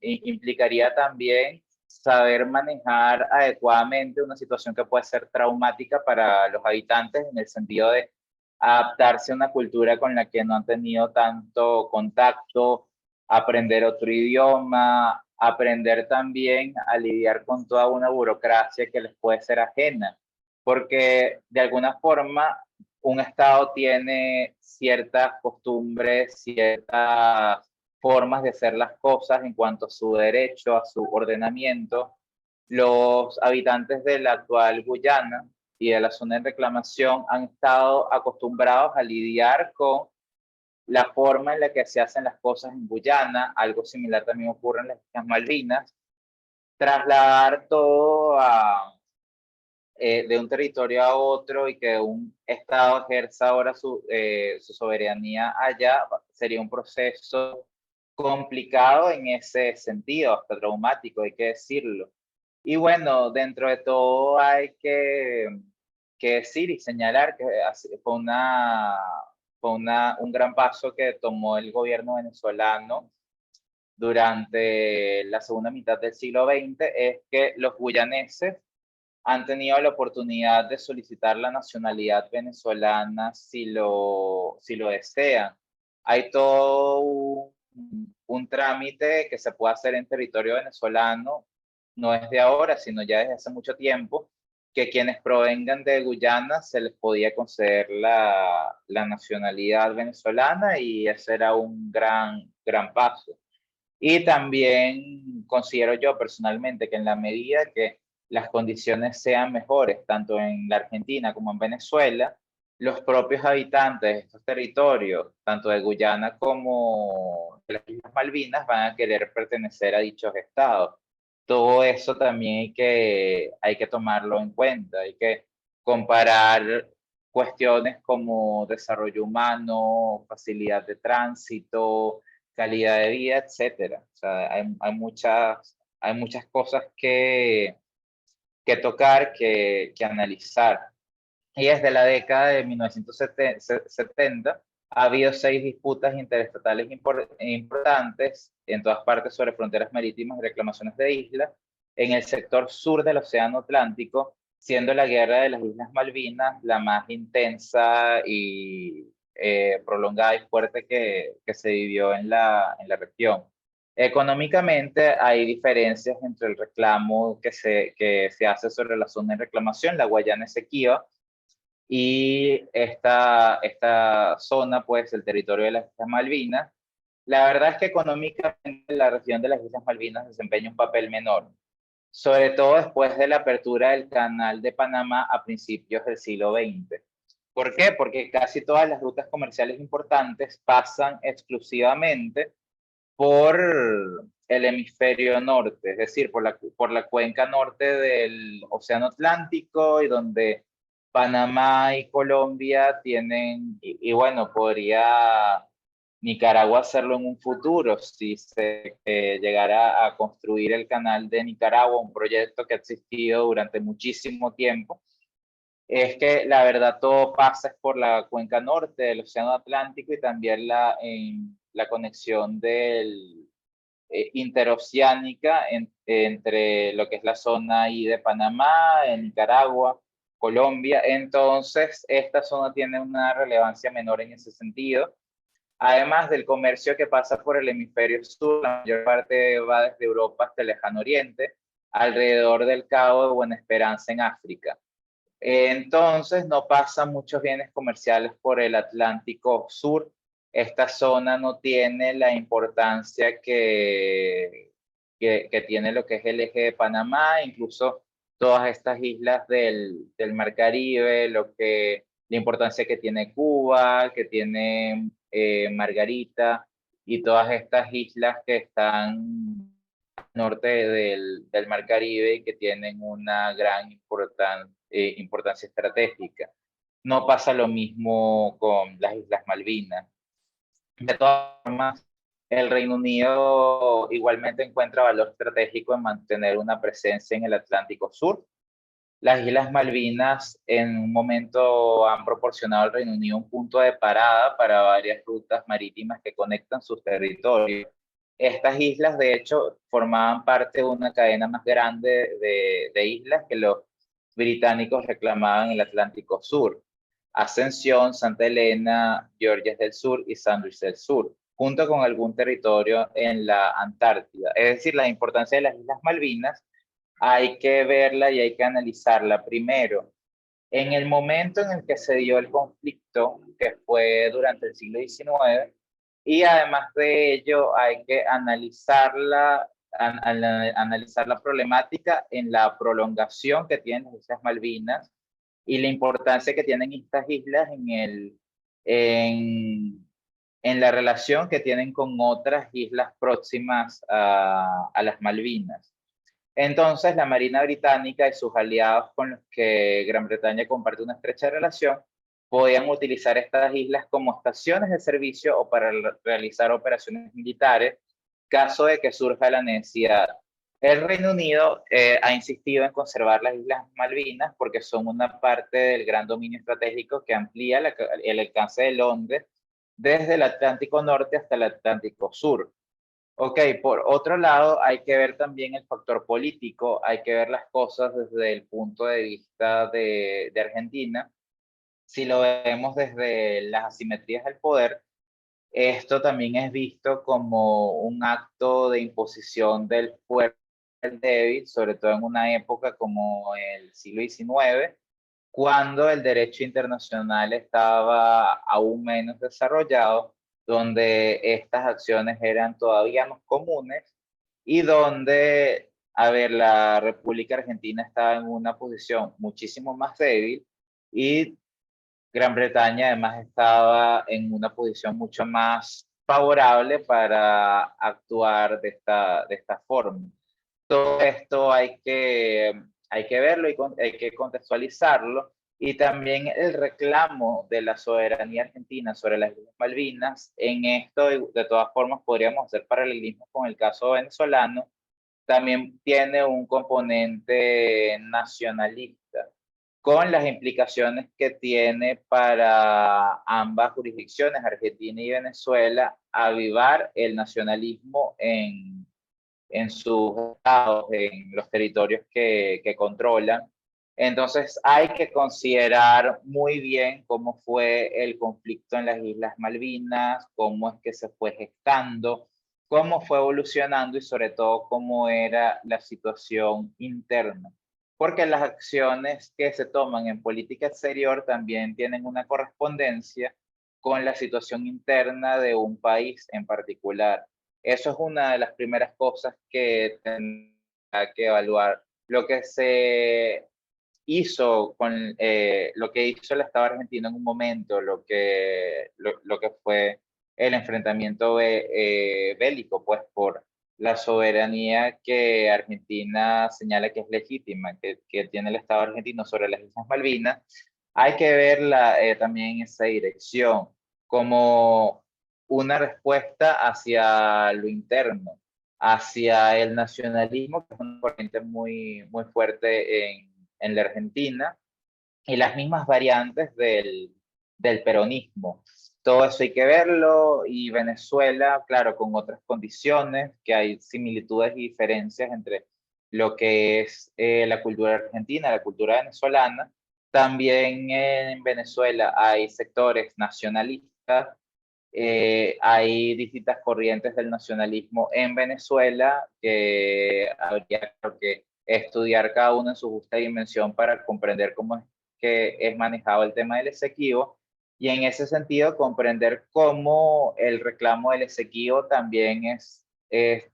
implicaría también saber manejar adecuadamente una situación que puede ser traumática para los habitantes en el sentido de adaptarse a una cultura con la que no han tenido tanto contacto, aprender otro idioma, aprender también a lidiar con toda una burocracia que les puede ser ajena, porque de alguna forma un estado tiene ciertas costumbres, ciertas formas de hacer las cosas en cuanto a su derecho, a su ordenamiento. Los habitantes de la actual Guyana y de la zona de reclamación han estado acostumbrados a lidiar con la forma en la que se hacen las cosas en Guyana. Algo similar también ocurre en las Islas Malvinas. Trasladar todo de un territorio a otro y que un Estado ejerza ahora su soberanía allá sería un proceso complicado en ese sentido, hasta traumático, hay que decirlo. Y bueno, dentro de todo hay que decir y señalar que un gran paso que tomó el gobierno venezolano durante la segunda mitad del siglo XX es que los guyaneses han tenido la oportunidad de solicitar la nacionalidad venezolana si lo desean. Hay todo un trámite que se puede hacer en territorio venezolano, no es de ahora, sino ya desde hace mucho tiempo, que quienes provengan de Guyana se les podía conceder la nacionalidad venezolana y ese era un gran paso. Y también considero yo personalmente que en la medida que las condiciones sean mejores, tanto en la Argentina como en Venezuela, los propios habitantes de estos territorios, tanto de Guyana como de las Islas Malvinas, van a querer pertenecer a dichos estados. Todo eso también hay que tomarlo en cuenta, hay que comparar cuestiones como desarrollo humano, facilidad de tránsito, calidad de vida, etcétera. O sea, hay muchas cosas que tocar, que analizar. Y desde la década de 1970 ha habido 6 disputas interestatales importantes en todas partes sobre fronteras marítimas y reclamaciones de islas en el sector sur del Océano Atlántico, siendo la Guerra de las Islas Malvinas la más intensa y prolongada y fuerte que se vivió en la región. Económicamente hay diferencias entre el reclamo que se hace sobre la zona de reclamación, la Guayana Esequiba, y esta zona, pues el territorio de las Islas Malvinas. La verdad es que económicamente la región de las Islas Malvinas desempeña un papel menor, sobre todo después de la apertura del Canal de Panamá a principios del siglo XX. ¿Por qué? Porque casi todas las rutas comerciales importantes pasan exclusivamente por el hemisferio norte, es decir, por la cuenca norte del Océano Atlántico, y donde Panamá y Colombia tienen, y bueno, podría Nicaragua hacerlo en un futuro si se llegara a construir el canal de Nicaragua, un proyecto que ha existido durante muchísimo tiempo. Es que la verdad todo pasa por la cuenca norte del Océano Atlántico y también la conexión interoceánica entre lo que es la zona ahí de Panamá, en Nicaragua, Colombia. Entonces, esta zona tiene una relevancia menor en ese sentido. Además del comercio que pasa por el hemisferio sur, la mayor parte va desde Europa hasta el lejano oriente, alrededor del Cabo de Buena Esperanza en África. Entonces no pasan muchos bienes comerciales por el Atlántico Sur. Esta zona no tiene la importancia que tiene lo que es el eje de Panamá, incluso todas estas islas del Mar Caribe, la importancia que tiene Cuba, que tiene Margarita y todas estas islas que están norte del Mar Caribe y que tienen una gran importancia estratégica. No pasa lo mismo con las Islas Malvinas. De todas formas, el Reino Unido igualmente encuentra valor estratégico en mantener una presencia en el Atlántico Sur. Las Islas Malvinas en un momento han proporcionado al Reino Unido un punto de parada para varias rutas marítimas que conectan sus territorios. Estas islas, de hecho, formaban parte de una cadena más grande de islas que los británicos reclamaban en el Atlántico Sur. Ascensión, Santa Elena, Georgias del Sur y Sandwich del Sur, junto con algún territorio en la Antártida. Es decir, la importancia de las Islas Malvinas hay que verla y hay que analizarla primero. En el momento en el que se dio el conflicto, que fue durante el siglo XIX, y además de ello hay que analizar la problemática en la prolongación que tienen las Islas Malvinas y la importancia que tienen estas islas en, en la relación que tienen con otras islas próximas a las Malvinas. Entonces, la Marina Británica y sus aliados con los que Gran Bretaña comparte una estrecha relación podían utilizar estas islas como estaciones de servicio o para realizar operaciones militares, caso de que surja la necesidad. El Reino Unido ha insistido en conservar las Islas Malvinas porque son una parte del gran dominio estratégico que amplía el alcance de Londres desde el Atlántico Norte hasta el Atlántico Sur. Ok, por otro lado, hay que ver también el factor político, hay que ver las cosas desde el punto de vista de Argentina. Si lo vemos desde las asimetrías del poder, esto también es visto como un acto de imposición del fuerte al débil, sobre todo en una época como el siglo XIX, cuando el derecho internacional estaba aún menos desarrollado, donde estas acciones eran todavía más comunes y donde, a ver, la República Argentina estaba en una posición muchísimo más débil y Gran Bretaña además estaba en una posición mucho más favorable para actuar de esta forma. Todo esto hay que verlo y hay que contextualizarlo. Y también el reclamo de la soberanía argentina sobre las Islas Malvinas, en esto de todas formas podríamos hacer paralelismo con el caso venezolano, también tiene un componente nacionalista, con las implicaciones que tiene para ambas jurisdicciones, Argentina y Venezuela, avivar el nacionalismo en sus estados, en los territorios que controlan. Entonces hay que considerar muy bien cómo fue el conflicto en las Islas Malvinas, cómo es que se fue gestando, cómo fue evolucionando y sobre todo cómo era la situación interna. Porque las acciones que se toman en política exterior también tienen una correspondencia con la situación interna de un país en particular. Eso es una de las primeras cosas que tendrá que evaluar. Lo que se hizo con lo que hizo el Estado argentino en un momento, lo que fue el enfrentamiento bélico, pues por la soberanía que Argentina señala que es legítima, que tiene el Estado argentino sobre las Islas Malvinas, hay que verla también en esa dirección, como una respuesta hacia lo interno, hacia el nacionalismo, que es una corriente muy fuerte en la Argentina, y las mismas variantes del peronismo. Todo eso hay que verlo y Venezuela, claro, con otras condiciones, que hay similitudes y diferencias entre lo que es la cultura argentina, la cultura venezolana. También en Venezuela hay sectores nacionalistas hay distintas corrientes del nacionalismo en Venezuela que habría creo que estudiar cada uno en su justa dimensión para comprender cómo es que es manejado el tema del Esequibo y en ese sentido comprender cómo el reclamo del Esequibo también es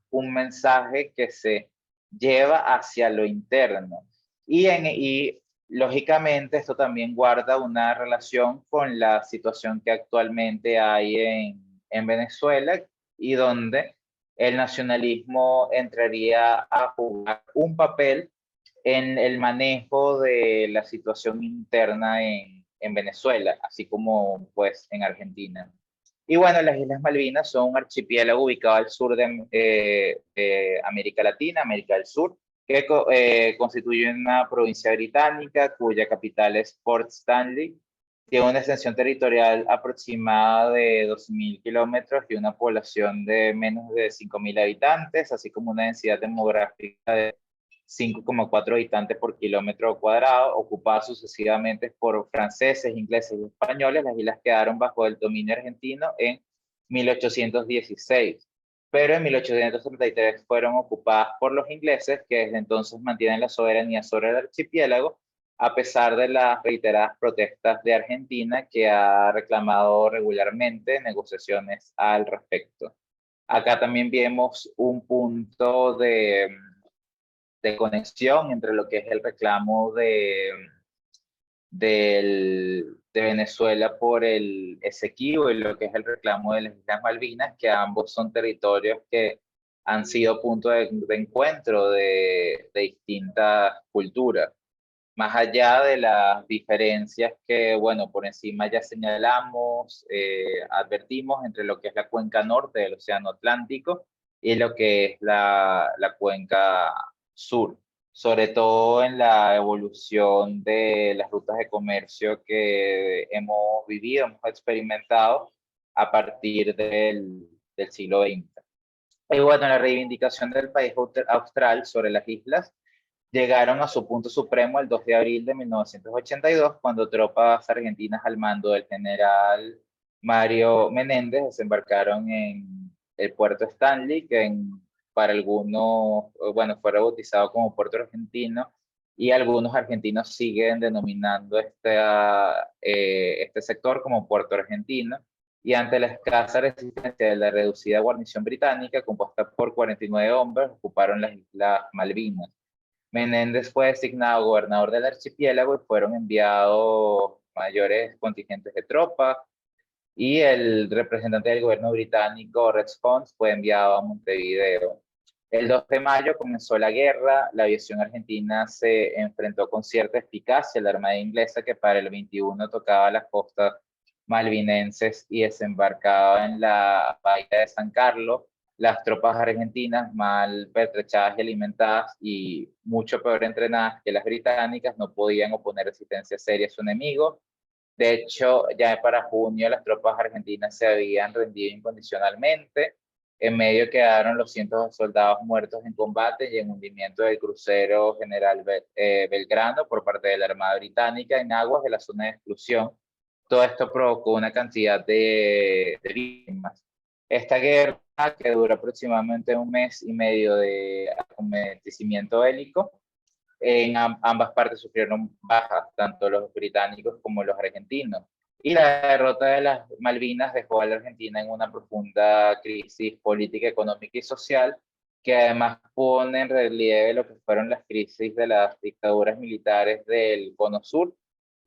un mensaje que se lleva hacia lo interno. Y lógicamente, esto también guarda una relación con la situación que actualmente hay en Venezuela y donde el nacionalismo entraría a jugar un papel en el manejo de la situación interna en Venezuela, así como pues en Argentina. Y bueno, las Islas Malvinas son un archipiélago ubicado al sur de América Latina, América del Sur, que constituye una provincia británica cuya capital es Port Stanley. Tiene una extensión territorial aproximada de 2.000 kilómetros y una población de menos de 5.000 habitantes, así como una densidad demográfica de 5,4 habitantes por kilómetro cuadrado, ocupadas sucesivamente por franceses, ingleses y españoles. Las islas quedaron bajo el dominio argentino en 1816, pero en 1833 fueron ocupadas por los ingleses, que desde entonces mantienen la soberanía sobre el archipiélago, a pesar de las reiteradas protestas de Argentina, que ha reclamado regularmente negociaciones al respecto. Acá también vemos un punto de conexión entre lo que es el reclamo de Venezuela por el Esequibo y lo que es el reclamo de las Islas Malvinas, que ambos son territorios que han sido punto de encuentro de distintas culturas. Más allá de las diferencias que, bueno, por encima ya señalamos, advertimos entre lo que es la cuenca norte del Océano Atlántico y lo que es la cuenca sur, sobre todo en la evolución de las rutas de comercio que hemos vivido, hemos experimentado a partir del siglo XX. Y bueno, la reivindicación del país austral sobre las islas llegaron a su punto supremo el 2 de abril de 1982, cuando tropas argentinas al mando del general Mario Menéndez desembarcaron en el puerto Stanley, para algunos, bueno, fue rebautizado como Puerto Argentino, y algunos argentinos siguen denominando este sector como Puerto Argentino. Y ante la escasa resistencia de la reducida guarnición británica, compuesta por 49 hombres, ocuparon las Islas Malvinas. Menéndez fue designado gobernador del archipiélago y fueron enviados mayores contingentes de tropas y el representante del gobierno británico, Rex Pons, fue enviado a Montevideo. El 2 de mayo comenzó la guerra, la aviación argentina se enfrentó con cierta eficacia a la Armada inglesa que para el 21 tocaba las costas malvinenses y desembarcaba en la bahía de San Carlos. Las tropas argentinas, mal pertrechadas y alimentadas y mucho peor entrenadas que las británicas, no podían oponer resistencia seria a su enemigo. De hecho, ya para junio las tropas argentinas se habían rendido incondicionalmente. En medio quedaron los cientos de soldados muertos en combate y en hundimiento del crucero General Belgrano por parte de la Armada Británica en aguas de la zona de exclusión. Todo esto provocó una cantidad de víctimas. Esta guerra, que dura aproximadamente un mes y medio de acontecimiento bélico, en ambas partes sufrieron bajas, tanto los británicos como los argentinos. Y la derrota de las Malvinas dejó a la Argentina en una profunda crisis política, económica y social, que además pone en relieve lo que fueron las crisis de las dictaduras militares del Cono Sur,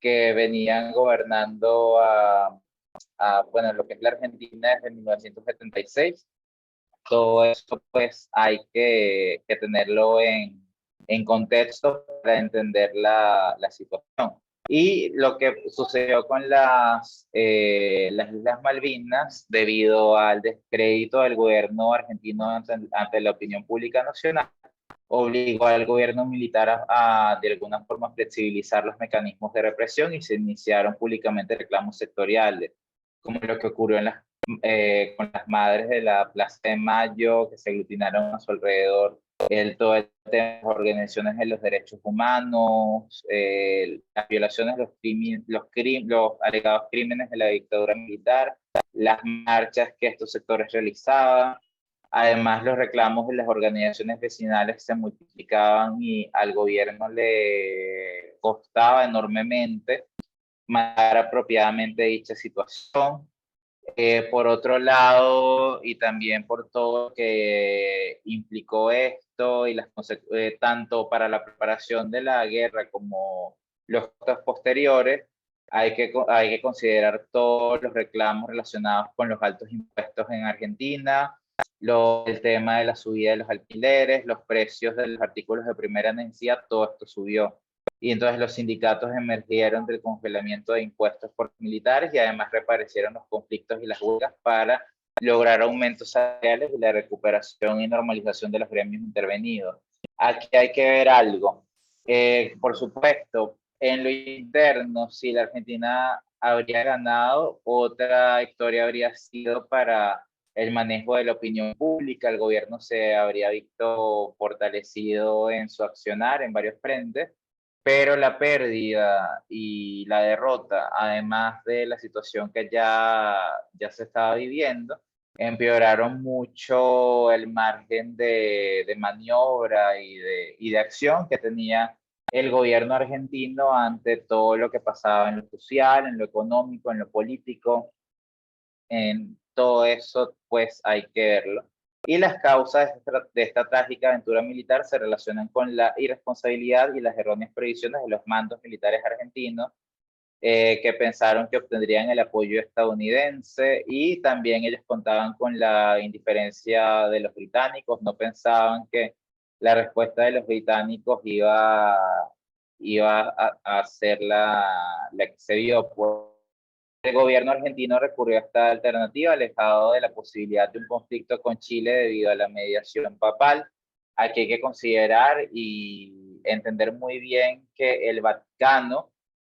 que venían gobernando bueno, lo que es la Argentina desde 1976. Todo esto pues hay que tenerlo en contexto para entender la situación. Y lo que sucedió con las Islas Malvinas, debido al descrédito del gobierno argentino ante la opinión pública nacional, obligó al gobierno militar de alguna forma flexibilizar los mecanismos de represión y se iniciaron públicamente reclamos sectoriales, como lo que ocurrió con las madres de la Plaza de Mayo, que se aglutinaron a su alrededor todo el tema de las organizaciones de los derechos humanos, las violaciones, los alegados crímenes de la dictadura militar, las marchas que estos sectores realizaban. Además, los reclamos de las organizaciones vecinales se multiplicaban y al gobierno le costaba enormemente manejar apropiadamente dicha situación. Por otro lado, y también por todo lo que implicó esto, y tanto para la preparación de la guerra como los costos posteriores, hay que considerar todos los reclamos relacionados con los altos impuestos en Argentina, el tema de la subida de los alquileres, los precios de los artículos de primera necesidad, todo esto subió. Y entonces los sindicatos emergieron del congelamiento de impuestos por los militares y además reaparecieron los conflictos y las huelgas para lograr aumentos salariales y la recuperación y normalización de los gremios intervenidos. Aquí hay que ver algo. Por supuesto, en lo interno, si la Argentina habría ganado, otra historia habría sido para el manejo de la opinión pública. El gobierno se habría visto fortalecido en su accionar en varios frentes, pero la pérdida y la derrota, además de la situación que ya se estaba viviendo, empeoraron mucho el margen de maniobra y de acción que tenía el gobierno argentino ante todo lo que pasaba en lo social, en lo económico, en lo político. En todo eso, pues hay que verlo. Y las causas de esta trágica aventura militar se relacionan con la irresponsabilidad y las erróneas previsiones de los mandos militares argentinos, que pensaron que obtendrían el apoyo estadounidense, y también ellos contaban con la indiferencia de los británicos, no pensaban que la respuesta de los británicos iba a ser la que se vio. El gobierno argentino recurrió a esta alternativa, alejado de la posibilidad de un conflicto con Chile debido a la mediación papal. Aquí hay que considerar y entender muy bien que el Vaticano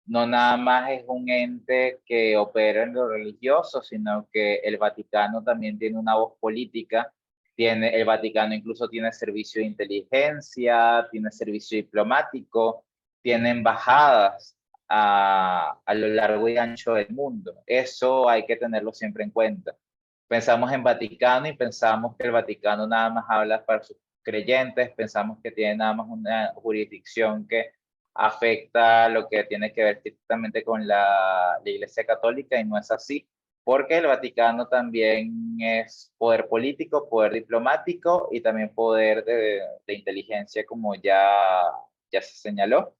no nada más es un ente que opera en lo religioso, sino que el Vaticano también tiene una voz política. El Vaticano incluso tiene servicio de inteligencia, tiene servicio diplomático, tiene embajadas a lo largo y ancho del mundo. Eso hay que tenerlo siempre en cuenta. Pensamos en Vaticano y pensamos que el Vaticano nada más habla para sus creyentes, pensamos que tiene nada más una jurisdicción que afecta lo que tiene que ver directamente con la Iglesia Católica, y no es así, porque el Vaticano también es poder político, poder diplomático y también poder de inteligencia, como ya se señaló.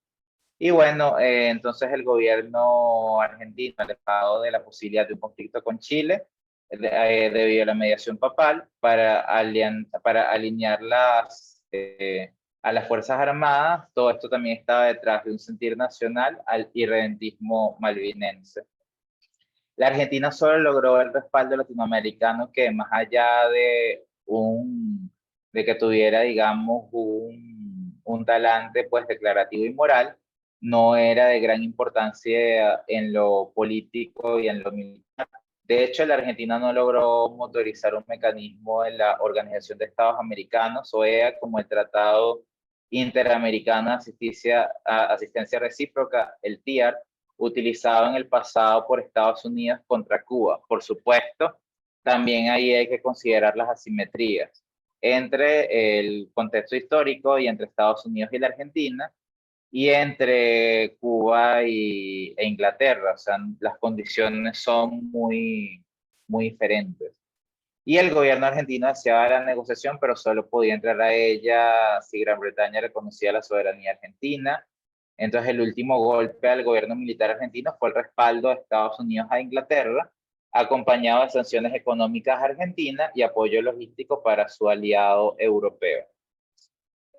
Y bueno, entonces el gobierno argentino, alejado de la posibilidad de un conflicto con Chile, debido a la mediación papal, para alinear a las Fuerzas Armadas, todo esto también estaba detrás de un sentir nacional al irredentismo malvinense. La Argentina solo logró el respaldo latinoamericano, que más allá de que tuviera, digamos, un talante pues declarativo y moral, no era de gran importancia en lo político y en lo militar. De hecho, la Argentina no logró motorizar un mecanismo en la Organización de Estados Americanos, OEA, como el Tratado Interamericano de Asistencia Recíproca, el TIAR, utilizado en el pasado por Estados Unidos contra Cuba. Por supuesto, también ahí hay que considerar las asimetrías entre el contexto histórico y entre Estados Unidos y la Argentina, y entre Cuba e Inglaterra. O sea, las condiciones son muy diferentes. Y el gobierno argentino deseaba la negociación, pero solo podía entrar a ella si Gran Bretaña reconocía la soberanía argentina. Entonces, el último golpe al gobierno militar argentino fue el respaldo de Estados Unidos a Inglaterra, acompañado de sanciones económicas a Argentina y apoyo logístico para su aliado europeo.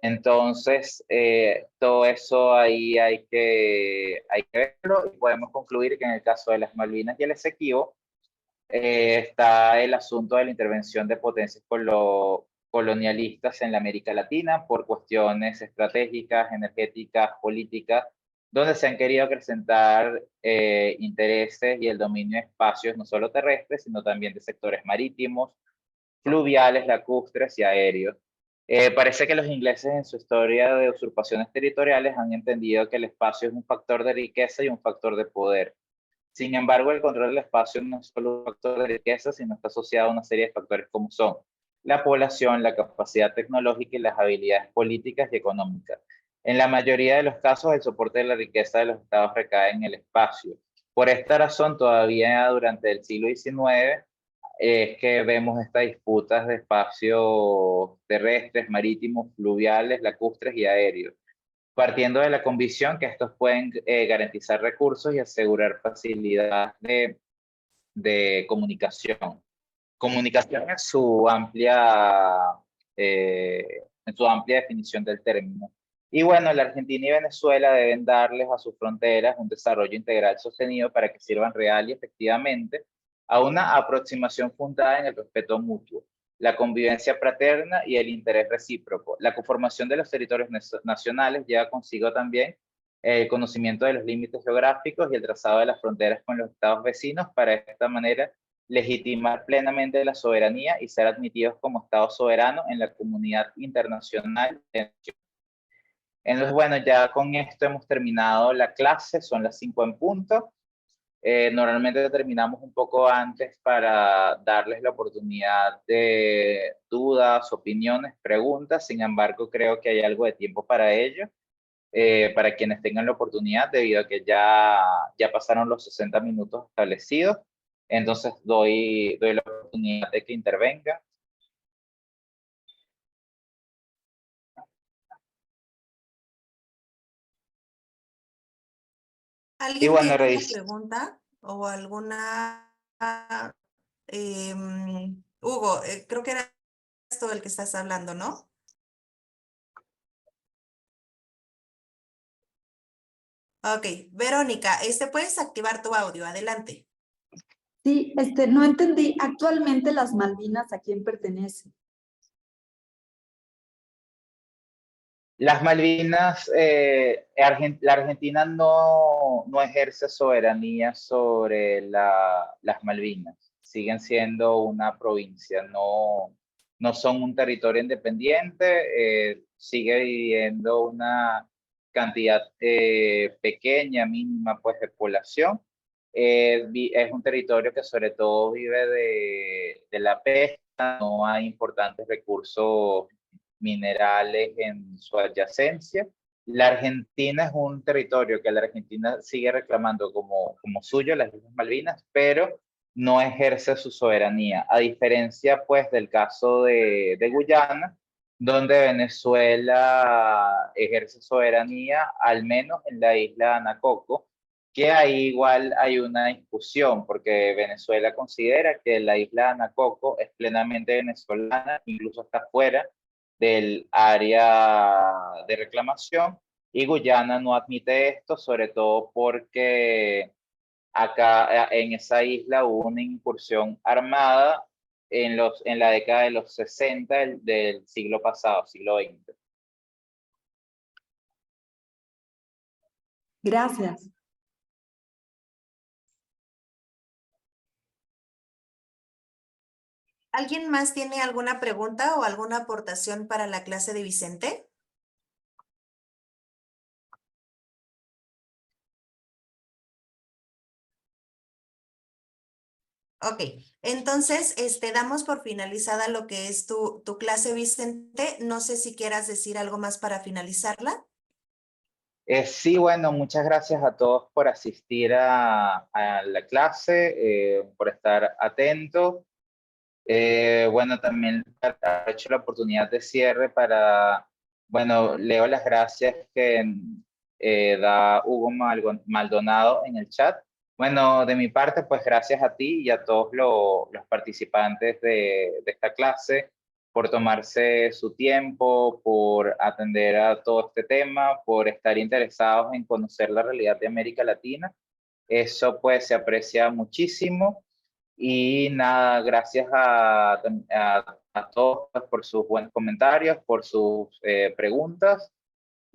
Entonces, todo eso ahí hay que verlo, y podemos concluir que en el caso de las Malvinas y el Esequibo, está el asunto de la intervención de potencias colonialistas en la América Latina por cuestiones estratégicas, energéticas, políticas, donde se han querido acrecentar intereses y el dominio de espacios no solo terrestres, sino también de sectores marítimos, fluviales, lacustres y aéreos. Parece que los ingleses en su historia de usurpaciones territoriales han entendido que el espacio es un factor de riqueza y un factor de poder. Sin embargo, el control del espacio no es solo un factor de riqueza, sino está asociado a una serie de factores como son la población, la capacidad tecnológica y las habilidades políticas y económicas. En la mayoría de los casos, el soporte de la riqueza de los estados recae en el espacio. Por esta razón, todavía durante el siglo XIX, es que vemos estas disputas de espacios terrestres, marítimos, fluviales, lacustres y aéreos, partiendo de la convicción que estos pueden garantizar recursos y asegurar facilidad de comunicación. Comunicación en su amplia definición del término. Y bueno, la Argentina y Venezuela deben darles a sus fronteras un desarrollo integral sostenido para que sirvan real y efectivamente a una aproximación fundada en el respeto mutuo, la convivencia fraterna y el interés recíproco. La conformación de los territorios nacionales lleva consigo también el conocimiento de los límites geográficos y el trazado de las fronteras con los estados vecinos para de esta manera legitimar plenamente la soberanía y ser admitidos como Estado soberano en la comunidad internacional. Entonces, bueno, ya con esto hemos terminado la clase, son las 5 en punto. Normalmente terminamos un poco antes para darles la oportunidad de dudas, opiniones, preguntas. Sin embargo, creo que hay algo de tiempo para ello, para quienes tengan la oportunidad, debido a que ya pasaron los 60 minutos establecidos. Entonces doy la oportunidad de que intervenga. Y ¿Alguien bueno, tiene una pregunta o alguna... Hugo, creo que era esto del que estás hablando, ¿no? Ok, Verónica, puedes activar tu audio, adelante. Sí, no entendí. Actualmente las Malvinas, ¿a quién pertenecen? las Malvinas, la Argentina no ejerce soberanía sobre las Malvinas. Siguen siendo una provincia, no son un territorio independiente, sigue viviendo una cantidad pequeña, mínima, pues, de población. Es un territorio que sobre todo vive de la pesca, no hay importantes recursos minerales en su adyacencia. La Argentina es un territorio que la Argentina sigue reclamando como suyo, las Islas Malvinas, pero no ejerce su soberanía, a diferencia pues del caso de Guyana, donde Venezuela ejerce soberanía, al menos en la isla de Anacoco, que ahí igual hay una discusión, porque Venezuela considera que la isla de Anacoco es plenamente venezolana, incluso está fuera del área de reclamación, y Guyana no admite esto, sobre todo porque acá en esa isla hubo una incursión armada en la década de los 60 del siglo pasado, siglo XX. Gracias. ¿Alguien más tiene alguna pregunta o alguna aportación para la clase de Vicente? Ok, entonces damos por finalizada lo que es tu clase, Vicente. No sé si quieras decir algo más para finalizarla. Sí, bueno, muchas gracias a todos por asistir a la clase, por estar atentos. Bueno, también he hecho la oportunidad de cierre para, bueno, leo las gracias que da Hugo Maldonado en el chat. Bueno, de mi parte, pues gracias a ti y a todos los participantes de esta clase por tomarse su tiempo, por atender a todo este tema, por estar interesados en conocer la realidad de América Latina. Eso pues se aprecia muchísimo. Y nada, gracias a todos por sus buenos comentarios, por sus preguntas.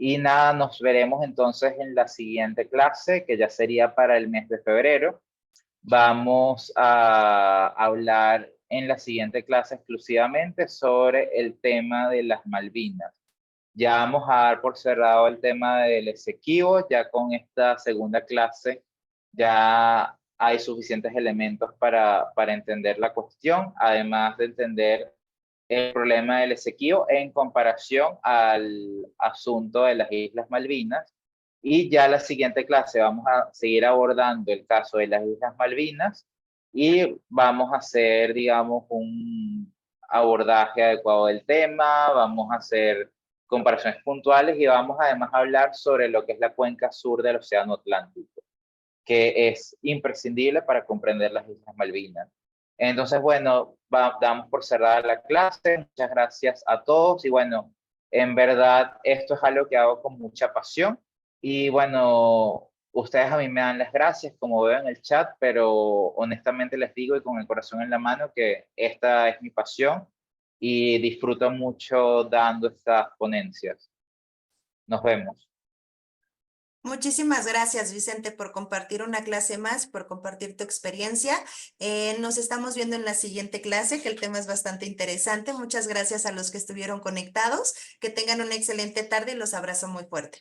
Y nada, nos veremos entonces en la siguiente clase, que ya sería para el mes de febrero. Vamos a hablar en la siguiente clase exclusivamente sobre el tema de las Malvinas. Ya vamos a dar por cerrado el tema del Esequibo, ya con esta segunda clase ya hay suficientes elementos para entender la cuestión, además de entender el problema del Esequibo en comparación al asunto de las Islas Malvinas. Y ya la siguiente clase vamos a seguir abordando el caso de las Islas Malvinas y vamos a hacer, digamos, un abordaje adecuado del tema, vamos a hacer comparaciones puntuales y vamos además a hablar sobre lo que es la cuenca sur del Océano Atlántico, que es imprescindible para comprender las Islas Malvinas. Entonces, bueno, damos por cerrada la clase. Muchas gracias a todos y bueno, en verdad esto es algo que hago con mucha pasión y bueno, ustedes a mí me dan las gracias como veo en el chat, pero honestamente les digo y con el corazón en la mano que esta es mi pasión y disfruto mucho dando estas ponencias. Nos vemos. Muchísimas gracias, Vicente, por compartir una clase más, por compartir tu experiencia. Nos estamos viendo en la siguiente clase, que el tema es bastante interesante. Muchas gracias a los que estuvieron conectados. Que tengan una excelente tarde y los abrazo muy fuerte.